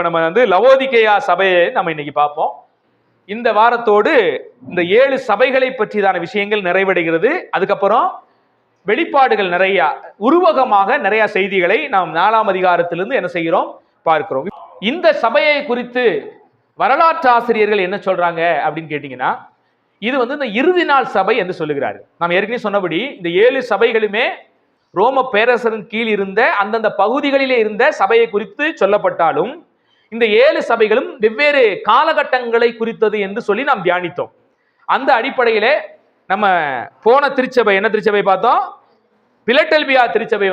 நம்ம லவோதிகேயா சபையை நம்ம இன்னைக்கு பார்ப்போம். இந்த வாரத்தோடு இந்த 7 சபைகளை பற்றியதான விஷயங்கள் நிறைவடைகிறது. அதுக்கப்புறம் வெளிப்பாடுகள் நிறைய உருவகமாக நிறைய செய்திகளை நாம் 4ஆம் அதிகாரத்திலிருந்து என்ன செய்கிறோம் பார்க்கிறோம். இந்த சபையை குறித்து வரலாற்று ஆசிரியர்கள் என்ன சொல்றாங்க அப்படின்னு கேட்டீங்கன்னா, இது இந்த இறுதி நாள் சபை என்று சொல்லுகிறாரு. நாம் ஏற்கனவே சொன்னபடி இந்த 7 சபைகளுமே ரோம பேரரசரின் கீழ் இருந்த அந்தந்த பகுதிகளிலே இருந்த சபையை குறித்து சொல்லப்பட்டாலும் இந்த 7 சபைகளும் வெவ்வேறு காலகட்டங்களை குறித்தது என்று சொல்லி நாம் தியானித்தோம். அந்த அடிப்படையிலே நம்ம போன திருச்சபை என்ன திருச்சபை பார்த்தோம்? பிலடெல்பியா திருச்சபை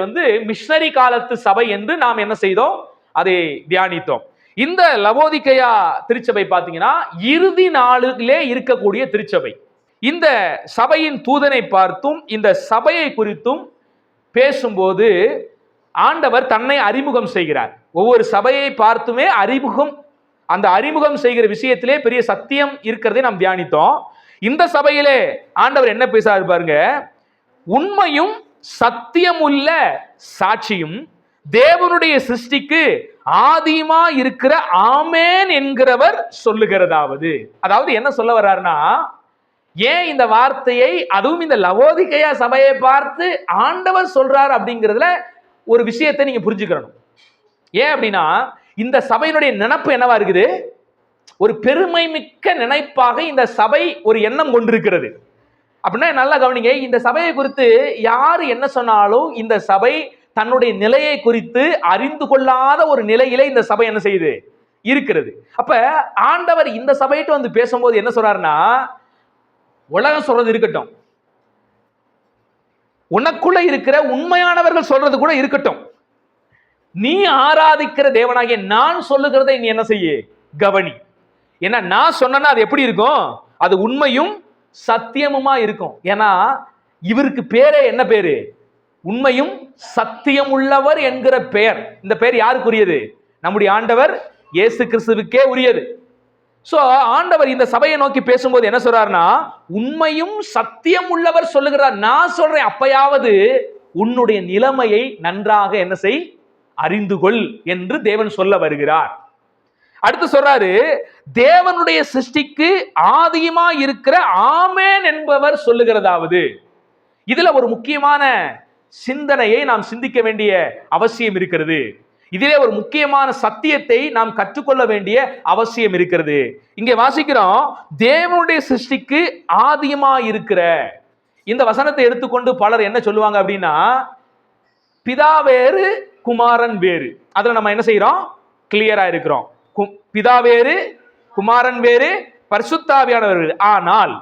மிஷனரி காலத்து சபை என்று நாம் என்ன செய்தோம்? அதை தியானித்தோம். இந்த லவோதிகேயா திருச்சபை பார்த்தீங்கன்னா இறுதி நாளிலே இருக்கக்கூடிய திருச்சபை. இந்த சபையின் தூதனை பார்த்தும் இந்த சபையை குறித்தும் பேசும்போது ஆண்டவர் தன்னை அறிமுகம் செய்கிறார். ஒவ்வொரு சபையை பார்த்துமே அந்த அறிமுகம் செய்கிற விஷயத்திலே பெரிய சத்தியம் இருக்கிறதை நாம் தியானித்தோம். இந்த சபையிலே ஆண்டவர் என்ன பேசுறாரு பாருங்க. உண்மையும் சத்தியம் உள்ள சாட்சியும் தேவனுடைய சிருஷ்டிக்கு ஆதியுமா இருக்கிற ஆமேன் என்கிறவர் சொல்லுகிறதாவது. அதாவது என்ன சொல்ல வர்றாருன்னா, ஏன் இந்த வார்த்தையை அதுவும் இந்த லவோதிகேயா சபையை பார்த்து ஆண்டவர் சொல்றார் அப்படிங்கிறதுல ஒரு விஷயத்தை நீங்க புரிஞ்சுக்கணும். ஏன் அப்படின்னா, இந்த சபையினுடைய நினைப்பு என்னவா இருக்குது? ஒரு பெருமை மிக்க நினைப்பாக இந்த சபை ஒரு எண்ணம் கொண்டிருக்கிறது. அப்படின்னா நல்லா கவனிங்க, இந்த சபையை குறித்து யாரு என்ன சொன்னாலும் இந்த சபை தன்னுடைய நிலையை குறித்து அறிந்து கொள்ளாத ஒரு நிலையிலே இந்த சபை என்ன செய்யுது இருக்கிறது. அப்ப ஆண்டவர் இந்த சபையிட்டு பேசும்போது என்ன சொல்றாருன்னா, உலகம் சொல்றது இருக்கட்டும், உனக்குள்ள இருக்கிற உண்மையானவர்கள் சொல்றது கூட இருக்கட்டும், நீ ஆராதிக்கிற தேவனாகிய நான் சொல்லுகிறதை நீ என்ன செய்ய கவனி. ஏன்னா நான் சொன்னா அது எப்படி இருக்கும்? அது உண்மையும் சத்தியமுமா இருக்கும். ஏன்னா இவருக்கு பேரே என்ன பேரு? உண்மையும் சத்தியம் உள்ளவர் என்கிற பெயர். இந்த பெயர் யாருக்குரியது? நம்முடைய ஆண்டவர் இயேசு கிறிஸ்துவுக்கே உரியது. சோ ஆண்டவர் இந்த சபையை நோக்கி பேசும்போது என்ன சொல்றாருன்னா, உண்மையும் சத்தியம் உள்ளவர் சொல்லுகிறார். நான் சொல்றேன், அப்பயாவது உன்னுடைய நிலைமையை நன்றாக என்ன செய், அறிந்து கொள் என்று தேவன் சொல்ல வருகிறார். அடுத்து சொல்றாரு, தேவனுடைய சிருஷ்டிக்கு ஆதியுமா இருக்கிற ஆமேன் என்பவர் சொல்லுகிறதாவது. இதுல ஒரு முக்கியமான சிந்தனையை நாம் சிந்திக்க வேண்டிய அவசியம் இருக்கிறது. இதிலே ஒரு முக்கியமான சத்தியத்தை நாம் கற்றுக்கொள்ள வேண்டிய அவசியம் இருக்கிறது. இங்கே வாசிக்கிறோம், தேவனுடைய சிருஷ்டிக்கு ஆதியுமா இருக்கிற. இந்த வசனத்தை எடுத்துக்கொண்டு பலர் என்ன சொல்லுவாங்க அப்படின்னா, பிதா வேறு குமாரன் வேறு. அதுல நம்ம என்ன செய்யறோம்? கிளியரா இருக்கிறோம். பிதா வேறு, குமாரன் வேறு, பரிசுத்த ஆவியானவர் வேறு. ஆனால்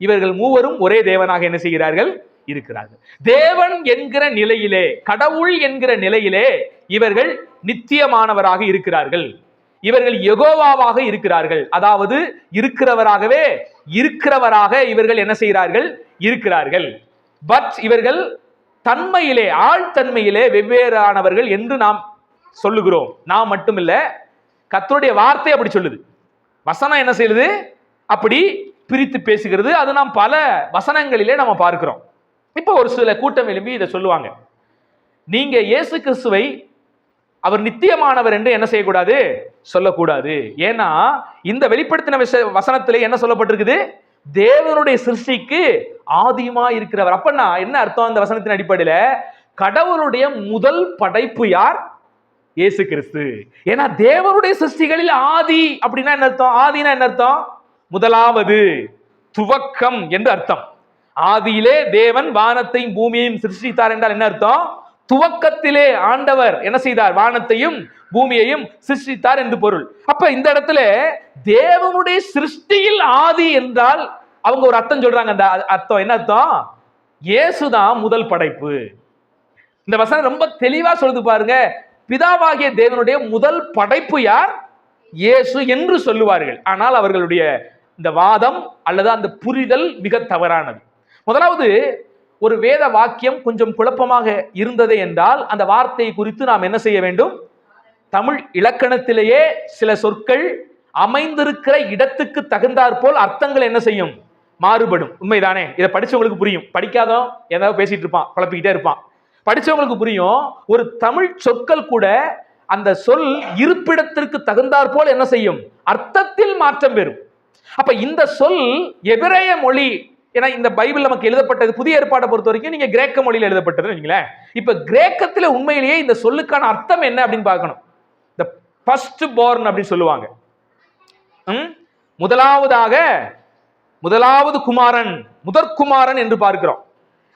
இவர்கள் மூவரும் ஒரே தேவனாக என்ன செய்கிறார்கள்? இருக்கிறார்கள். தேவன் என்கிற நிலையிலே, கடவுள் என்கிற நிலையிலே இவர்கள் நித்தியமானவராக இருக்கிறார்கள். இவர்கள் யெகோவாவாக இருக்கிறார்கள். அதாவது இருக்கிறவராகவே இருக்கிறவராக இவர்கள் என்ன செய்கிறார்கள்? இருக்கிறார்கள். பட் இவர்கள் தன்மையிலே, ஆழ்தன்மையிலே வெவ்வேறானவர்கள் என்று நாம் சொல்லுகிறோம். நாம் மட்டுமில்ல, கர்த்தருடைய வார்த்தை அப்படி சொல்லுது. வசனம் என்ன செய்யுது? அப்படி பிரித்து பேசுகிறது. அது நாம் பல வசனங்களிலே நம்ம பார்க்கிறோம். இப்போ ஒரு சில கூட்டம் எழும்பி இதை சொல்லுவாங்க, நீங்க இயேசு கிறிஸ்துவை அவர் நித்தியமானவர் என்று என்ன செய்யக்கூடாது? சொல்லக்கூடாது. ஏன்னா இந்த வெளிப்படுத்தின வசனத்திலே என்ன சொல்லப்பட்டிருக்குது? தேவனுடைய சிருஷ்டிக்கு ஆதியுமா இருக்கிறவர். அப்பன்னா என்ன அர்த்தம்? அந்த வசனத்தின் அடிப்படையில கடவுளுடைய முதல் படைப்பு யார்? இயேசு கிறிஸ்து. ஏன்னா தேவனுடைய சிருஷ்டிகளில் ஆதி அப்படின்னா என்ன அர்த்தம்? ஆதினா என்ன அர்த்தம்? முதலாவது, துவக்கம் என்று அர்த்தம். ஆதியிலே தேவன் வானத்தையும் பூமியையும் சிருஷ்டித்தார் என்றால் என்ன அர்த்தம்? துவக்கத்திலே ஆண்டவர் என்ன செய்தார்? வானத்தையும் பூமியையும் சிருஷ்டித்தார் என்று பொருள். அப்ப இந்த இடத்துல தேவனுடைய சிருஷ்டியில் ஆதி என்றால் அவங்க ஒரு அர்த்தம் சொல்றாங்க. அந்த அர்த்தம் என்ன அர்த்தம்? இயேசுதான் முதல் படைப்பு. இந்த வசனம் ரொம்ப தெளிவா சொல்லுது பாருங்க. பிதாவாகிய தேவனுடைய முதல் படைப்பு யார்? இயேசு என்று சொல்லுவார்கள். ஆனால் அவர்களுடைய இந்த வாதம் அல்லது அந்த புரிதல் மிக தவறானது. முதலாவது, ஒரு வேத வாக்கியம் கொஞ்சம் குழப்பமாக இருந்தது என்றால் அந்த வார்த்தையை குறித்து நாம் என்ன செய்ய வேண்டும்? தமிழ் இலக்கணத்திலேயே சில சொற்கள் அமைந்திருக்கிற இடத்துக்கு தகுந்தாற்போல் அர்த்தங்கள் என்ன செய்யும்? மாறுபடும். உண்மைதானே? இதை படிச்சவங்களுக்கு புரியும். படிக்காதோ ஏதாவது பேசிட்டு இருப்பான், குழப்பிக்கிட்டே இருப்பான். படிச்சவங்களுக்கு புரியும். ஒரு தமிழ் சொற்கள் கூட அந்த சொல் இருப்பிடத்திற்கு தகுந்தாற் போல் என்ன செய்யும்? அர்த்தத்தில் மாற்றம் பெறும். அப்ப இந்த சொல் எபிரேய மொழி, ஏன்னா இந்த பைபிள் நமக்கு எழுதப்பட்டது புதிய ஏற்பாட்டை பொறுத்த வரைக்கும் நீங்க கிரேக்க மொழியில் எழுதப்பட்டது வைங்களேன். இப்ப கிரேக்கத்துல உண்மையிலேயே இந்த சொல்லுக்கான அர்த்தம் என்ன அப்படின்னு பார்க்கணும். இந்த ஃபர்ஸ்ட் born அப்படின்னு சொல்லுவாங்க. முதலாவது குமாரன், முதற்குமாரன் என்று பார்க்கிறோம்.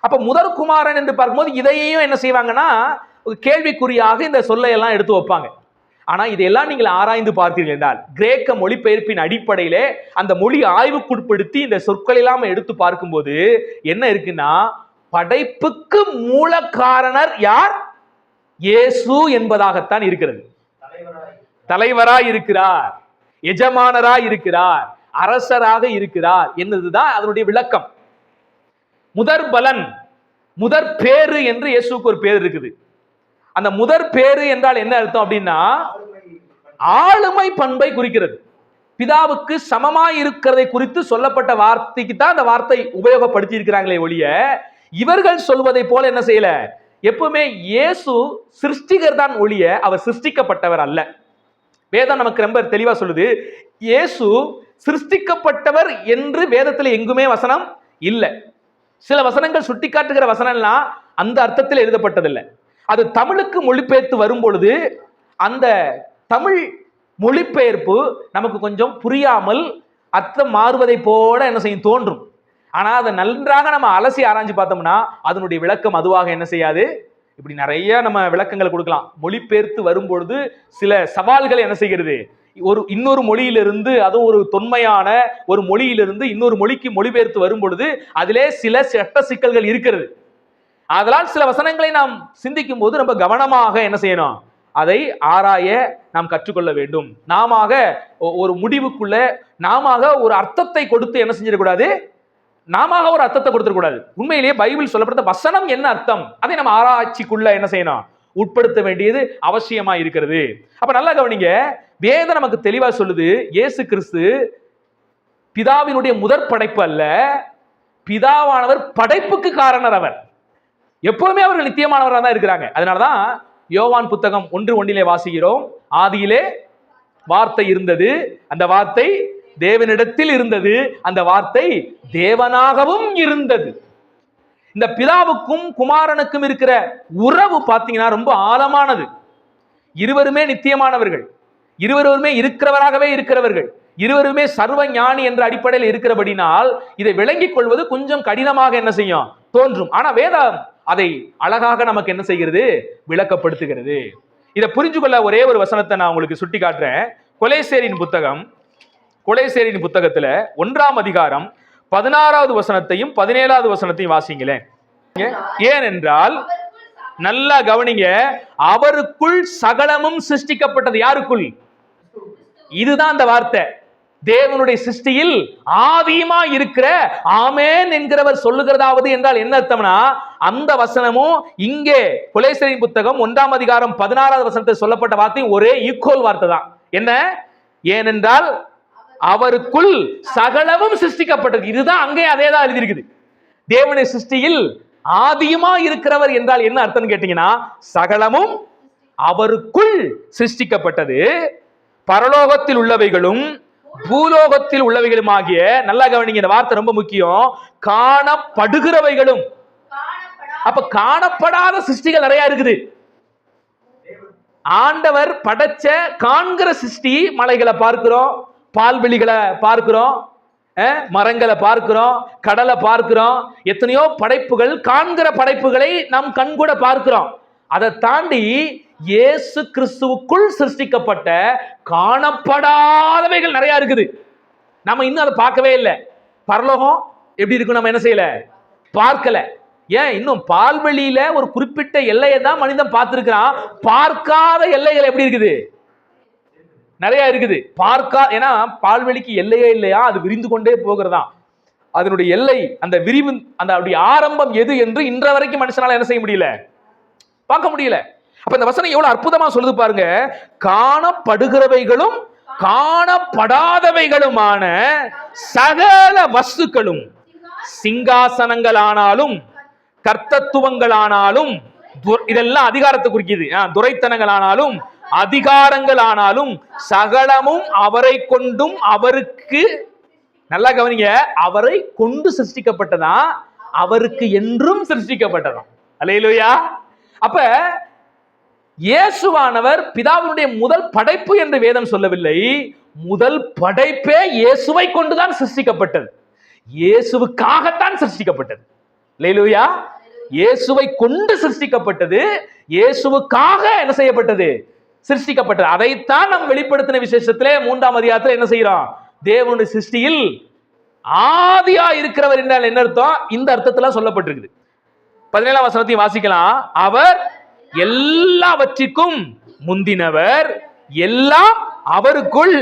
அப்ப முதற்குமாரன் என்று பார்க்கும்போது இதையும் என்ன செய்வாங்கன்னா கேள்விக்குறியாக இந்த சொல்லை எல்லாம் எடுத்து வைப்பாங்க. ஆனா இதையெல்லாம் நீங்கள் ஆராய்ந்து பார்த்தீர்கள் என்றால் கிரேக்க மொழிபெயர்ப்பின் அடிப்படையிலே அந்த மொழி ஆய்வுக்குட்படுத்தி இந்த சொற்கள் எல்லாம் எடுத்து பார்க்கும்போது என்ன இருக்குன்னா, படைப்புக்கு மூல காரணர் யார்? இயேசு என்பதாகத்தான் இருக்கிறது. தலைவராய் இருக்கிறார், எஜமானராய் இருக்கிறார், அரசராக இருக்கிறார் என்பதுதான் அதனுடைய விளக்கம். முதற் பலன், முதற் பேரு என்று இயேசுக்கு ஒரு பேர் இருக்குது. அந்த முதற் பேரு என்றால் என்ன அர்த்தம் அப்படின்னா ஆளுமை பண்பை குறிக்கிறது. பிதாவுக்கு சமமாய் இருக்கிறதை குறித்து சொல்லப்பட்ட வார்த்தைக்கு தான் அந்த வார்த்தை உபயோகப்படுத்தி இருக்கிறாங்களே ஒழிய இவர்கள் சொல்வதை போல என்ன செய்யல. எப்பவுமே இயேசு சிருஷ்டிகர் தான் ஒழிய அவர் சிருஷ்டிக்கப்பட்டவர் அல்ல. வேதம் நமக்கு ரொம்ப தெளிவா சொல்லுது, இயேசு சிருஷ்டிக்கப்பட்டவர் என்று வேதத்தில் எங்குமே வசனம் இல்லை. சில வசனங்கள் சுட்டிக்காட்டுகிற வசனம்லாம் அந்த அர்த்தத்தில் எழுதப்பட்டதில்லை. அது தமிழுக்கு மொழிபெயர்த்து வரும் பொழுது அந்த தமிழ் மொழிபெயர்ப்பு நமக்கு கொஞ்சம் புரியாமல் அர்த்தம் மாறுவதை போல என்ன செய்யும் தோன்றும். ஆனா அதை நன்றாக நம்ம அலசி ஆராய்ஞ்சு பார்த்தோம்னா அதனுடைய விளக்கம் அதுவாக என்ன செய்யாது. இப்படி நிறைய நம்ம விளக்கங்களை கொடுக்கலாம். மொழிபெயர்த்து வரும்பொழுது சில சவால்கள் என்ன செய்கிறது, இன்னொரு மொழியிலிருந்து அதுவும் ஒரு தொன்மையான ஒரு மொழியிலிருந்து இன்னொரு மொழிக்கு மொழிபெயர்த்து வரும் பொழுது அதிலே சில சட்ட சிக்கல்கள் இருக்கிறது. அதனால் சில வசனங்களை நாம் சிந்திக்கும் போது ரொம்ப கவனமாக என்ன செய்யணும், அதை ஆராய நாம் கற்றுக்கொள்ள வேண்டும். நாம ஒரு முடிவுக்குள்ள நாம ஒரு அர்த்தத்தை கொடுத்து என்ன செஞ்சிடக்கூடாது, நாம ஒரு அர்த்தத்தை கொடுத்துடக்கூடாது. உண்மையிலேயே பைபிள் சொல்லப்பட்ட வசனம் என்ன அர்த்தம் அதை நம்ம ஆராய்ச்சிக்குள்ள என்ன செய்யணும், உட்படுத்த வேண்டியது அவசியமா இருக்கிறது. அப்ப நல்லா கவனிங்க, வேதம் நமக்கு தெளிவா சொல்லுது, இயேசு கிறிஸ்து பிதாவினுடைய முதற் படைப்பு அல்ல, பிதாவானவர் படைப்புக்கு காரணர். அவர் எப்பவுமே அவர்கள் நித்தியமானவராக தான் இருக்கிறாங்க. அதனாலதான் யோவான் புத்தகம் 1:1 வாசிக்கிறோம், ஆதியிலே வார்த்தை இருந்தது, அந்த வார்த்தை தேவனிடத்தில் இருந்தது, அந்த வார்த்தை தேவனாகவும் இருந்தது. இந்த பிதாவுக்கும் குமாரனுக்கும் இருக்கிற உறவு பார்த்தீங்கன்னா ரொம்ப ஆழமானது. இருவருமே நித்தியமானவர்கள், இருவருமே இருக்கிறவராகவே இருக்கிறவர்கள், இருவருமே சர்வ ஞானி என்ற அடிப்படையில் இருக்கிறபடினால் இதை விளங்கிக் கொள்வது கொஞ்சம் கடினமாக என்ன செய்யும் தோன்றும். ஆனா வேதம் அதை அழகாக நமக்கு என்ன செய்கிறது, விளக்கப்படுத்துகிறது. இதை புரிஞ்சு கொள்ள ஒரே ஒரு வசனத்தை நான் உங்களுக்கு சுட்டி காட்டுறேன். கொலேசேரின் புத்தகத்துல 1ஆம் அதிகாரம் 16வது வசனத்தையும் 17வது வசனத்தையும் வாசிங்களேன். ஏனென்றால் நல்லா கவனிங்க, அவருக்குள் சகலமும் சிருஷ்டிக்கப்பட்டது. யாருக்குள்? இதுதான் அந்த வார்த்தை. தேவனுடைய சிருஷ்டியில் ஆதியுமா இருக்கிற ஆமென் என்கிறவர் சொல்லுகிறதாவது என்றால் என்ன அர்த்தம்னா, அந்த வசனமும் இங்கே கொலேசரின் புத்தகம் 1ஆம் அதிகாரம் 16வது வசனத்தில் சொல்லப்பட்ட வார்த்தை ஒரே ஈக்குவல் வார்த்தை தான். என்ன? ஏனென்றால் அவருக்குள் சகலமும் சிருஷ்டிக்கப்பட்டது. இதுதான் அங்கே அதே தான் எழுதியிருக்குது. தேவனுடைய சிருஷ்டியில் ஆதியுமா இருக்கிறவர் என்றால் என்ன அர்த்தம் கேட்டீங்கன்னா, சகலமும் அவருக்குள் சிருஷ்டிக்கப்பட்டது, பரலோகத்தில் உள்ளவைகளும் பூலோகத்தில் உள்ளவைகளும் ஆகிய, நல்லா கவனிங்க, இந்த வார்த்தை ரொம்ப முக்கியம், காணப்படுகிறவைகளும். அப்ப காணப்படாத சிருஷ்டிகள் நிறைய இருக்குது. ஆண்டவர் படைச்ச காண்கிற சிருஷ்டி, மலைகளை பார்க்கிறோம், பால்வெளிகளை பார்க்கிறோம், மரங்களை பார்க்கிறோம், கடலை பார்க்கிறோம், எத்தனையோ படைப்புகள், காண்கிற படைப்புகளை நாம் கண்கூட பார்க்கிறோம். அதை தாண்டி இயேசு கிறிஸ்துவுக்குள் சிருஷ்டிக்கப்பட்ட காணப்படாதவைகள் நிறைய இருக்குது. நம்ம இன்னும் அதை பார்க்கவே இல்லை. பரலோகம் எப்படி இருக்கு நம்ம என்ன செய்யல, பார்க்கல. ஏன், இன்னும் பால்வெளியில ஒரு குறிப்பிட்ட எல்லையை தான் மனிதன் பார்த்திருக்கிறான். பார்க்காத எல்லைகள் எப்படி இருக்குது, நிறைய இருக்குது. ஏன்னா பால்வெளிக்கு எல்லையே இல்லையா, அது விரிந்து கொண்டே போகிறதா. அதனுடைய எல்லை, அந்த விரிவு, அந்த அப்படி ஆரம்பம் எது என்று இன்ற வரைக்கும் மனுஷனால என்ன செய்ய முடியல, பார்க்க முடியல. அப்ப இந்த வசனம் எவ்வளவு அற்புதமா சொல்லுது பாருங்க. காணப்படுகிறவைகளும் காணப்படாதவைகளுமான சகல வஸ்துக்களும், சிங்காசனங்களானாலும் கர்த்தத்துவங்களானாலும், இதெல்லாம் அதிகாரத்தை குறிக்குது, துரைத்தனங்களானாலும் அதிகாரங்கள் ஆனாலும் சகலமும் அவரை கொண்டும் அவருக்கு, நல்லா கவனிங்க, அவரை கொண்டு சிருஷ்டிக்கப்பட்டதா, அவருக்கு என்றும் சிருஷ்டிக்கப்பட்டதாம். அல்லேலூயா. அப்ப இயேசுவானவர் பிதாவினுடைய முதல் படைப்பு என்று வேதம் சொல்லவில்லை. முதல் படைப்பே இயேசுவை கொண்டுதான் சிருஷ்டிக்கப்பட்டது. இயேசுவுக்காகத்தான் சிருஷ்டிக்கப்பட்டது. அல்லேலூயா. இயேசுவை கொண்டு சிருஷ்டிக்கப்பட்டது, இயேசுவுக்காக என்ன செய்யப்பட்டது? சிருஷ்டிக்கப்பட்டது. அதைத்தான் நாம் வெளிப்படுத்தின விசேஷத்திலே 3ஆம் அதிகாரத்தில் என்ன செய்யறோம்? தேவனுடைய சிருஷ்டியில் ஆதியா இருக்கிறவர் என்றால் என்ன அர்த்தம்? இந்த அர்த்தத்துல சொல்லப்பட்டிருக்குது. 17ஆம் வசனத்தையும் வாசிக்கலாம். அவர் எல்லாவற்றிற்கும் முந்தினவர், எல்லாம் அவருக்குள்,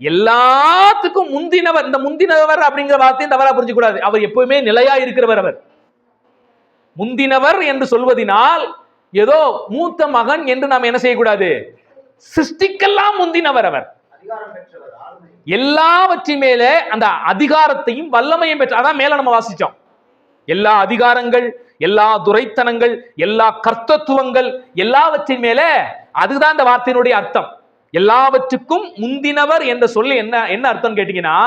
எல்லாத்துக்கும் முந்தினவர். இந்த முந்தினவர் அப்படிங்கிற வார்த்தையும் தவறா புரிஞ்சு கூடாது. அவர் எப்பவுமே நிலையா இருக்கிறவர். அவர் முந்தினவர் என்று சொல்வதனால் ஏதோ மூத்த மகன் என்று நாம் என்ன செய்யக்கூடாது? சிருஷ்டிக்கெல்லாம் முந்தினவர். அவர் எல்லாவற்றின் மேலே அந்த அதிகாரத்தையும் வல்லமையும் பெற்ற, அதான் மேல நம்ம வாசிச்சோம். எல்லா அதிகாரங்கள், எல்லா துரைத்தனங்கள், எல்லா கர்த்தத்துவங்கள், எல்லாவற்றின் மேலே, அதுதான் இந்த வார்த்தையினுடைய அர்த்தம். எல்லாவற்றுக்கும் முந்தினவர் என்ற சொல்லி என்ன அர்த்தம் கேட்டீங்கன்னா,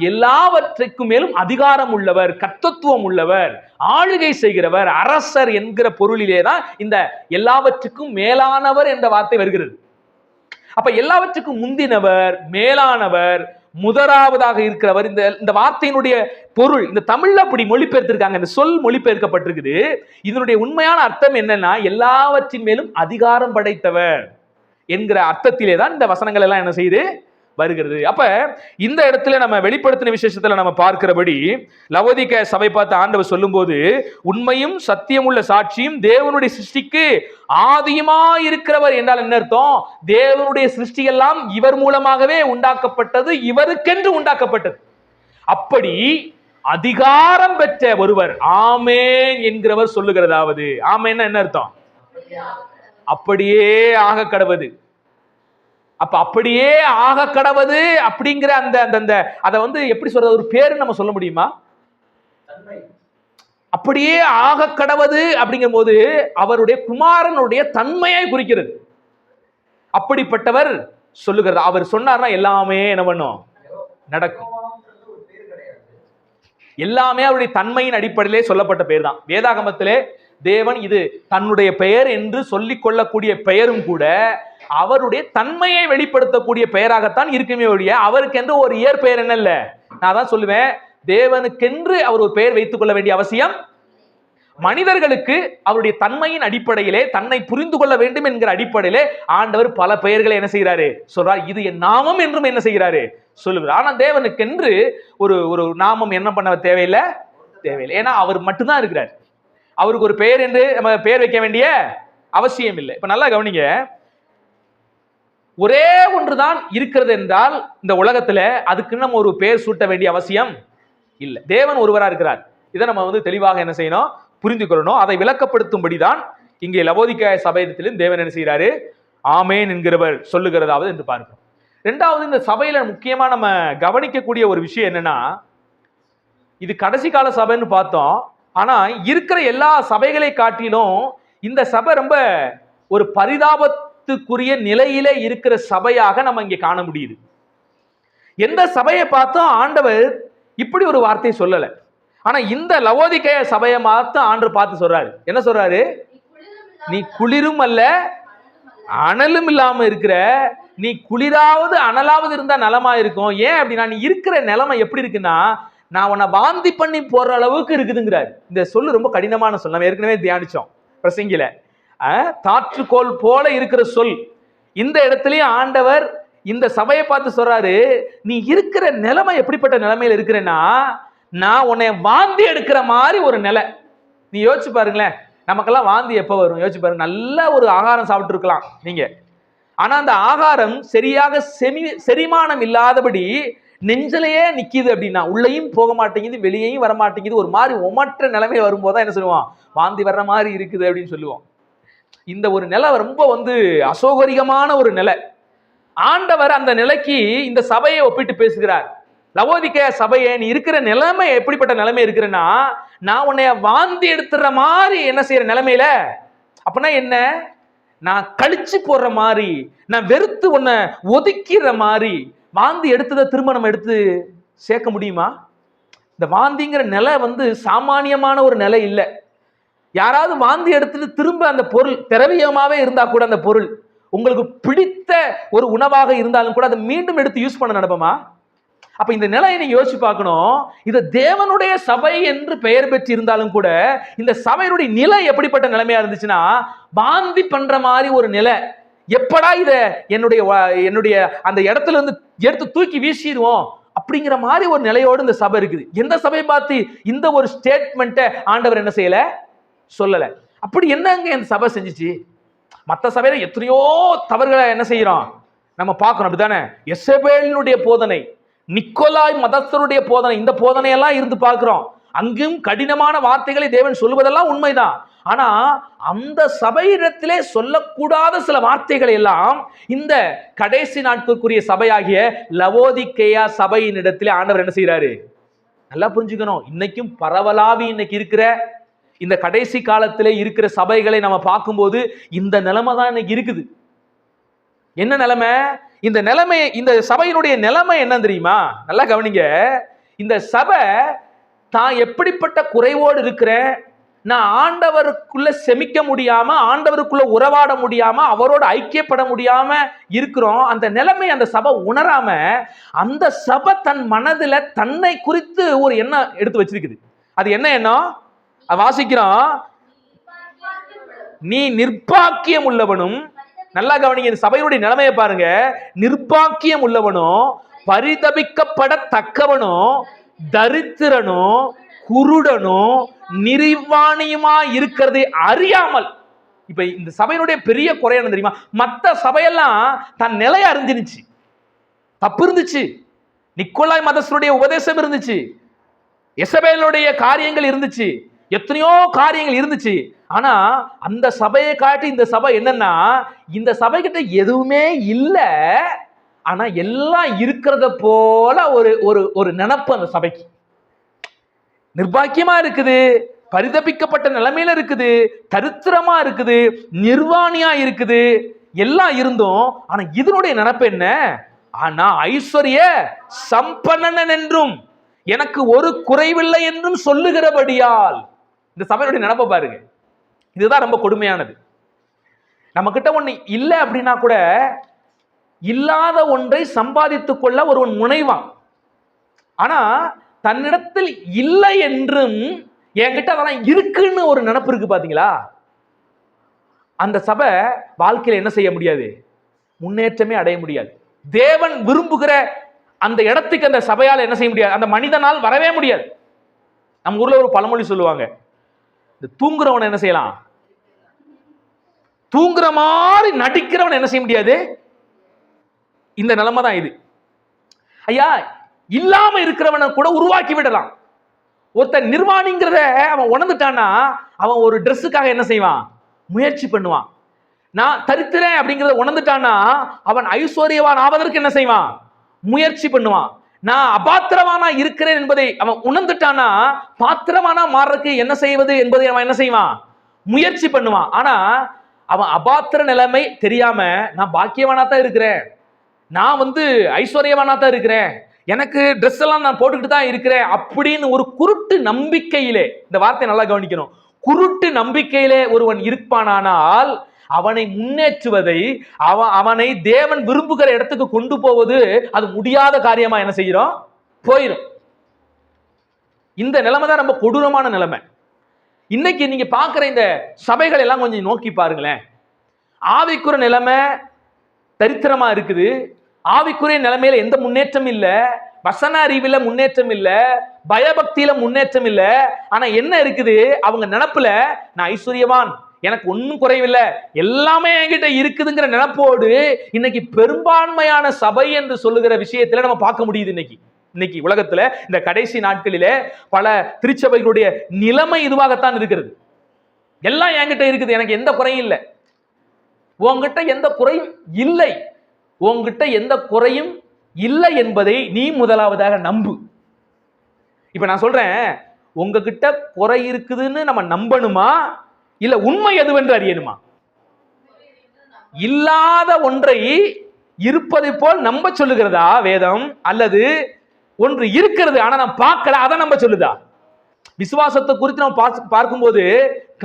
எல்லாவற்றுக்கும் மேலும் அதிகாரம் உள்ளவர், கர்த்தத்துவம் உள்ளவர், ஆளுகை செய்கிறவர், அரசர் என்கிற பொருளிலே தான் இந்த எல்லாவற்றுக்கும் மேலானவர் என்ற வார்த்தை வருகிறது. அப்ப எல்லாவற்றுக்கும் முந்தினவர், மேலானவர், முதலாவதாக இருக்கிறவர். இந்த வார்த்தையினுடைய பொருள் இந்த தமிழ்ல அப்படி மொழிபெயர்த்திருக்காங்க. இந்த சொல் மொழிபெயர்க்கப்பட்டிருக்குது. இதனுடைய உண்மையான அர்த்தம் என்னன்னா, எல்லாவற்றின் மேலும் அதிகாரம் படைத்தவர் என்கிற அர்த்தத்திலே தான் இந்த வசனங்கள் எல்லாம் என்ன செய்து வருகிறது. அப்ப இந்த இடத்துல நம்ம வெளிப்படுத்தின விசேஷத்துல நம்ம பார்க்கிறபடி, லவோதிக்கேய சபை பார்த்து ஆண்டவர் சொல்லும் போது, உண்மையும் சத்தியம் உள்ள சாட்சியும் தேவனுடைய சிருஷ்டிக்கு ஆதியுமா இருக்கிறவர் என்றால் என்ன அர்த்தம்? தேவனுடைய சிருஷ்டி எல்லாம் இவர் மூலமாகவே உண்டாக்கப்பட்டது, இவருக்கென்று உண்டாக்கப்பட்டது. அப்படி அதிகாரம் பெற்ற ஒருவர் ஆமேன் என்கிறவர் சொல்லுகிறதாவது, ஆமேன் என்ன அர்த்தம்? அப்படியே ஆக கடவது. அப்ப அப்படியே ஆக கடவது அப்படிங்கிற அந்த அந்த அதை வந்து எப்படி சொல்றது, ஒரு பேரு நம்ம சொல்ல முடியுமா? அப்படியே ஆக கடவது அப்படிங்கும் போது அவருடைய குமாரனுடைய தன்மையை குறிக்கிறது. அப்படிப்பட்டவர் சொல்லுகிறது. அவர் சொன்னார்னா எல்லாமே என்ன பண்ணும்? நடக்கும். எல்லாமே அவருடைய தன்மையின் அடிப்படையிலே சொல்லப்பட்ட பெயர் தான். வேதாகமத்திலே தேவன் இது தன்னுடைய பெயர் என்று சொல்லிக் கொள்ளக்கூடிய பெயரும் கூட அவருடைய தன்மையை வெளிப்படுத்தக்கூடிய பெயராகத்தான் இருக்குமே ஒழிய அவருக்கென்று ஒரு இயற்பெயர் என்ன இல்ல. நான் தான் சொல்லுவேன், தேவனுக்கென்று அவர் ஒரு பெயர் வைத்துக் கொள்ள வேண்டிய அவசியம். மனிதர்களுக்கு அவருடைய தன்மையின் அடிப்படையிலே தன்னை புரிந்து கொள்ள வேண்டும் என்கிற அடிப்படையிலே ஆண்டவர் பல பெயர்களை என்ன செய்கிறாரு? சொல்றார். இது என் நாமம் என்றும் என்ன செய்கிறாரு? சொல்லுகிறார். ஆனா தேவனுக்கென்று ஒரு ஒரு நாமம் என்ன பண்ண தேவையில்லை. ஏன்னா அவர் மட்டும்தான் இருக்கிறார். அவருக்கு ஒரு பெயர் என்று நம்ம பெயர் வைக்க வேண்டிய அவசியம் இல்லை. இப்ப நல்லா கவனிங்க, ஒரே ஒன்றுதான் இருக்கிறது என்றால் இந்த உலகத்துல அதுக்கு நம்ம ஒரு பெயர் சூட்ட வேண்டிய அவசியம் இல்லை. தேவன் ஒருவரா இருக்கிறார். இதை நம்ம வந்து தெளிவாக என்ன செய்யணும்? புரிந்து கொள்ளணும். அதை விளக்கப்படுத்தும்படிதான் இங்கே லவோதிக்கேய சபையிலும் தேவன் என்ன செய்கிறாரு? ஆமேன் என்கிறவர் சொல்லுகிறதாவது என்று பார்க்கிறோம். ரெண்டாவது, இந்த சபையில முக்கியமா நம்ம கவனிக்கக்கூடிய ஒரு விஷயம் என்னன்னா, இது கடைசி கால சபைன்னு பார்த்தோம். ஆனா இருக்கிற எல்லா சபைகளை காட்டிலும் இந்த சபை ரொம்ப ஒரு பரிதாபத்துக்குரிய நிலையிலே இருக்கிற சபையாக நம்ம இங்கே காண முடியுது. எந்த சபையை பார்த்தோம் ஆண்டவர் இப்படி ஒரு வார்த்தை சொல்லல. ஆனா இந்த லவோதிக்கேய சபையை மாத்த ஆண்டவர் பார்த்து சொல்றாரு. என்ன சொல்றாரு? நீ குளிரும் அல்ல அனலும் இல்லாம இருக்கிற, நீ குளிராவது அனலாவது இருந்தா நலமா இருக்கும். ஏன் அப்படின்னா, நீ இருக்கிற நிலைமை எப்படி இருக்குன்னா, நான் உன்னை வாந்தி பண்ணி போற அளவுக்கு இருக்குதுங்கிறார். இந்த சொல்லு ரொம்ப கடினமான சொல். நம்ம ஏற்கனவே தியானிச்சோம் பிரசங்கில. தாற்றுக்கோள் போல இருக்கிற சொல். இந்த இடத்துலயும் ஆண்டவர் இந்த சபையை பார்த்து சொல்றாரு, நீ இருக்கிற நிலைமை எப்படிப்பட்ட நிலைமையில இருக்கிறேன்னா, நான் உன்னை வாந்தி எடுக்கிற மாதிரி ஒரு நிலை. நீ யோசிச்சு பாருங்களேன், நமக்கெல்லாம் வாந்தி எப்ப வரும்? யோசிச்சு பாருங்க. நல்ல ஒரு ஆகாரம் சாப்பிட்டு இருக்கலாம் நீங்க, ஆனா அந்த ஆகாரம் சரியாக செரிமானம் இல்லாதபடி நெஞ்சிலேயே நிக்குது அப்படின்னா, உள்ளேயும் போக மாட்டேங்குது, வெளியேயும் வர மாட்டேங்குது, ஒரு மாதிரி ஒமற்ற நிலைமை வரும்போது என்ன சொல்லுவோம்? வாந்தி வர்ற மாதிரி இருக்குது அப்படின்னு சொல்லுவோம். இந்த ஒரு நிலை ரொம்ப வந்து அசௌகரியமான ஒரு நிலை. ஆண்டவர் அந்த நிலைக்கு இந்த சபையை ஒப்பிட்டு பேசுகிறார். லவோதிக்கேய சபையை, நீ இருக்கிற நிலைமை எப்படிப்பட்ட நிலைமை இருக்கிறன்னா, நான் உன்னைய வாந்தி எடுத்துற மாதிரி என்ன செய்யற நிலைமையில. அப்படின்னா என்ன? நான் கழிச்சு போடுற மாதிரி, நான் வெறுத்து உன்னை ஒதுக்கிற மாதிரி வாந்தி எடுத்ததை திரும்ப நம்ம எடுத்து சேர்க்க முடியுமா? இந்த வாந்திங்கிற நிலை சாமானியமான ஒரு நிலை இல்லை. யாராவது வாந்தி எடுத்துட்டு திரும்ப அந்த பொருள் திரவியமாவே இருந்தா கூட, அந்த பொருள் உங்களுக்கு பிடித்த ஒரு உணவாக இருந்தாலும் கூட அதை மீண்டும் எடுத்து யூஸ் பண்ண நடப்போமா? அப்ப இந்த நிலையை நீங்க யோசிச்சு பார்க்கணும். இது தேவனுடைய சபை என்று பெயர் பெற்று இருந்தாலும் கூட இந்த சபையினுடைய நிலை எப்படிப்பட்ட நிலைமையா இருந்துச்சுன்னா, வாந்தி பண்ற மாதிரி ஒரு நிலை. எப்படா இத என்னுடைய அந்த இடத்துல இருந்து எடுத்து தூக்கி வீசிடுவோம் அப்படிங்கிற மாதிரி ஒரு நிலையோடு இந்த சபை இருக்குது. எந்த சபையை பார்த்து இந்த ஒரு ஸ்டேட்மெண்ட்டை ஆண்டவர் என்ன செய்யல, சொல்லல. அப்படி என்னங்க இந்த சபை செஞ்சுச்சு? மற்ற சபையில எத்தனையோ தவறுகளை என்ன செய்யறோம் நம்ம பார்க்கணும், அப்படித்தானே? எசபேலினுடைய போதனை, நிக்கோலாய் மதஸ்தருடைய போதனை, இந்த போதனையெல்லாம் இருந்து பார்க்கிறோம். அங்கும் கடினமான வார்த்தைகளை தேவன் சொல்லுவதெல்லாம் உண்மைதான். ஆனா அந்த சபையிடத்திலே சொல்லக்கூடாத சில வார்த்தைகளை எல்லாம் இந்த கடைசி நாட்களுக்குரிய சபையாகிய லவோதிக்கேயா சபையின் இடத்திலே ஆண்டவர் என்ன செய்யறாரு? நல்லா புரிஞ்சுக்கணும். இன்னைக்கும் பரவலாவி இன்னைக்கு இருக்கிற இந்த கடைசி காலத்திலே இருக்கிற சபைகளை நம்ம பார்க்கும்போது இந்த நிலைமை தான் இன்னைக்கு இருக்குது. என்ன நிலைமை? இந்த நிலைமை, இந்த சபையினுடைய நிலைமை என்ன தெரியுமா? நல்லா கவனிங்க. இந்த சபை தான் எப்படிப்பட்ட குறைவோடு இருக்கிற, நான் ஆண்டவருக்குள்ள செமிக்க முடியாம, ஆண்டவருக்குள்ள உறவாட முடியாம, அவரோட ஐக்கியப்பட முடியாம இருக்கிறோம். அந்த நிலைமை அந்த சபை உணராம, அந்த சபை தன் மனதுல தன்னை குறித்து ஒரு எண்ணம் எடுத்து வச்சிருக்குது. அது என்ன எண்ணம்? வாசிக்கிறோம், நீ நிர்பாக்கியம் உள்ளவனும், நல்லா கவனிங்க, இந்த சபையினுடைய நிலைமையை பாருங்க, நிர்பாக்கியம் உள்ளவனும், பரிதபிக்கப்படத்தக்கவனும், தரித்திரனும், குருடனும், நிர்வாணியுமா இருக்கிறதை அறியாமல். இப்ப இந்த சபையினுடைய பெரிய குறை என்ன தெரியுமா? மற்ற சபையெல்லாம் தன் நிலையை அறிஞ்சிருச்சு, தப்பு இருந்துச்சு, நிக்கோலாய் மதஸ்தருடைய உபதேசம் இருந்துச்சு, எசபேலுடைய காரியங்கள் இருந்துச்சு, எத்தனையோ காரியங்கள் இருந்துச்சு. ஆனா அந்த சபையை காட்டி இந்த சபை என்னன்னா, இந்த சபை கிட்ட எதுவுமே இல்லை, ஆனா எல்லாம் இருக்கிறத போல ஒரு ஒரு ஒரு நினைப்பு அந்த சபைக்கு. நிர்பாக்கியமா இருக்குது, பரிதபிக்கப்பட்ட நிலைமையில இருக்குது, தரித்திரமா இருக்குது, நிர்வாணியா இருக்குது, எல்லாம் இருந்தும் ஆனா இதனுடைய நினைப்பு என்ன? ஆனா ஐஸ்வர்ய சம்பன்னன் என்றும் எனக்கு ஒரு குறைவில்லை என்றும் சொல்லுகிறபடியால். இந்த சபையுடைய நினைப்பை பாருங்க. இதுதான் ரொம்ப கொடுமையானது. நம்ம கிட்ட ஒண்ணு இல்லை அப்படின்னா கூட இல்லாத ஒன்றை சம்பாதித்துக் கொள்ள ஒருவன் முனைவான். ஆனா தன்னிடத்தில் இல்லை என்றும் என்கிட்ட அதெல்லாம் இருக்குன்னு ஒரு நினைப்பு இருக்கு பாத்தீங்களா? அந்த சபை வாழ்க்கையில என்ன செய்ய முடியாது? முன்னேற்றமே அடைய முடியாது. தேவன் விரும்புகிற அந்த இடத்துக்கு அந்த சபையால் என்ன செய்ய முடியாது? அந்த மனிதனால் வரவே முடியாது. நம்ம ஊர்ல ஒரு பழமொழி சொல்லுவாங்க, இந்த தூங்குறவனை என்ன செய்யலாம்? தூங்குற மாதிரி நடிக்கிறவன் என்ன செய்ய முடியாது? இந்த நிலைமை தான் இது. ஐயா, இல்லாம இருக்கிறவனை கூட உருவாக்கி விடலாம். ஒருத்தன் நிர்வாணிங்கிறத அவன் உணர்ந்துட்டான்னா அவன் ஒரு ட்ரெஸ்ஸுக்காக என்ன செய்வான்? முயற்சி பண்ணுவான். நான் தரித்திரேன் அப்படிங்கிறத உணர்ந்துட்டான்னா அவன் ஐஸ்வர்யவான் ஆவதற்கு என்ன செய்வான்? முயற்சி பண்ணுவான். நான் அபாத்திரவானா இருக்கிறேன் என்பதை அவன் உணர்ந்துட்டானா பாத்திரவானா மாறதுக்கு என்ன செய்வது என்பதை அவன் என்ன செய்வான்? முயற்சி பண்ணுவான். ஆனா அவன் அபாத்திர நிலைமை தெரியாம நான் பாக்கியவானா தான் இருக்கிறேன், நான் ஐஸ்வர்யவானா தான் இருக்கிறேன், எனக்கு ட்ரெஸ் எல்லாம் நான் போட்டுக்கிட்டு தான் இருக்கிறேன் அப்படின்னு ஒரு குருட்டு நம்பிக்கையிலே, இந்த வார்த்தையை நல்லா கவனிக்கணும், குருட்டு நம்பிக்கையிலே ஒருவன் இருப்பானால் அவனை முன்னேற்றுவதை, அவனை தேவன் விரும்புகிற இடத்துக்கு கொண்டு போவது அது முடியாத காரியமா என்ன செய்யறோம்? போயிடும். இந்த நிலைமை தான் ரொம்ப கொடூரமான நிலைமை. இன்னைக்கு நீங்க பாக்குற இந்த சபைகள் எல்லாம் கொஞ்சம் நோக்கி பாருங்களேன். ஆவிக்குரிய நிலைமை தரித்திரமா இருக்குது, ஆவிக்குரிய நிலைமையில எந்த முன்னேற்றம் இல்லை, வசன அறிவில முன்னேற்றம் இல்லை, பயபக்தியில முன்னேற்றம் இல்லை. ஆனா என்ன இருக்குது? அவங்க நினைப்புல நான் ஐஸ்வர்யவான், எனக்கு ஒன்னும் குறைவில்லை, எல்லாமே என்கிட்ட இருக்குதுங்கிற நினைப்போடு இன்னைக்கு பெரும்பான்மையான சபை என்று சொல்லுகிற விஷயத்துல நம்ம பார்க்க முடியுது. இன்னைக்கு உலகத்துல இந்த கடைசி நாட்களிலே பல திருச்சபைகளுடைய நிலைமை இதுவாகத்தான் இருக்கிறது. எல்லாம் என்கிட்ட இருக்குது, எனக்கு எந்த குறையும் இல்லை. உங்ககிட்ட எந்த குறையும் இல்லை, உங்ககிட்ட எந்த குறையும் இல்லை என்பதை நீ முதலாவதாக நம்பு. இப்ப நான் சொல்றேன், உங்ககிட்ட குறை இருக்குதுன்னு நம்ம நம்பணுமா, இல்ல உண்மை எதுவென்று அறியணுமா? இல்லாத ஒன்றை இருப்பதை போல் நம்ப சொல்லுகிறதா வேதம், அல்லது ஒன்று இருக்கிறது ஆனா நான் பார்க்கல அதை நம்ப சொல்லுதா? விசுவாசத்தை குறித்து நம்ம பார்க்கும்போது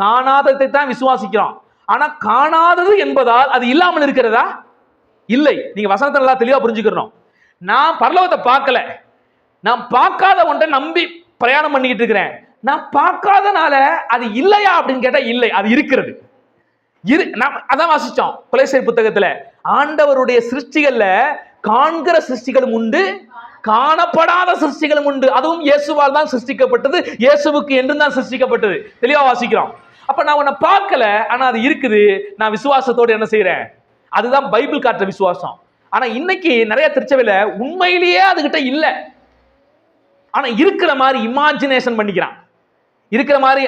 காணாததை தான் விசுவாசிக்கிறோம். ஆனா காணாதது என்பதால் அது இல்லாமல் இருக்கிறதா? இல்லை. நீங்க வசனத்தை நல்லா தெளிவா புரிஞ்சுக்கணும். நான் பரலோகத்தை பார்க்கல, நான் பார்க்காத ஒன்றை நம்பி பிரயாணம் பண்ணிக்கிட்டு இருக்கிறேன். நான் பார்க்காதனால அது இல்லையா அப்படின்னு கேட்டா இல்லை, அது இருக்கிறது. அதான் வாசிச்சோம் கொலோசியர் புத்தகத்துல. ஆண்டவருடைய சிருஷ்டிகள்ல காண்கிற சிருஷ்டிகளும் உண்டு, காணப்படாத சிருஷ்டிகளும் உண்டு. அதுவும் இயேசுவால் தான் சிருஷ்டிக்கப்பட்டது, இயேசுவுக்கு என்று தான் சிருஷ்டிக்கப்பட்டது. தெளிவா வாசிக்கிறோம். அப்ப நான் உன்னை பார்க்கல, ஆனா அது இருக்குது. நான் விசுவாசத்தோடு என்ன செய்யறேன்? அதுதான் பைபிள் காட்டுற விசுவாசம். ஆனா இன்னைக்கு நிறைய திருச்சபையில உண்மையிலேயே அதுகிட்ட இல்ல, ஆனா இருக்கிற மாதிரி இமேஜினேஷன் பண்ணிக்கிறான். இருக்கிற மாதிரி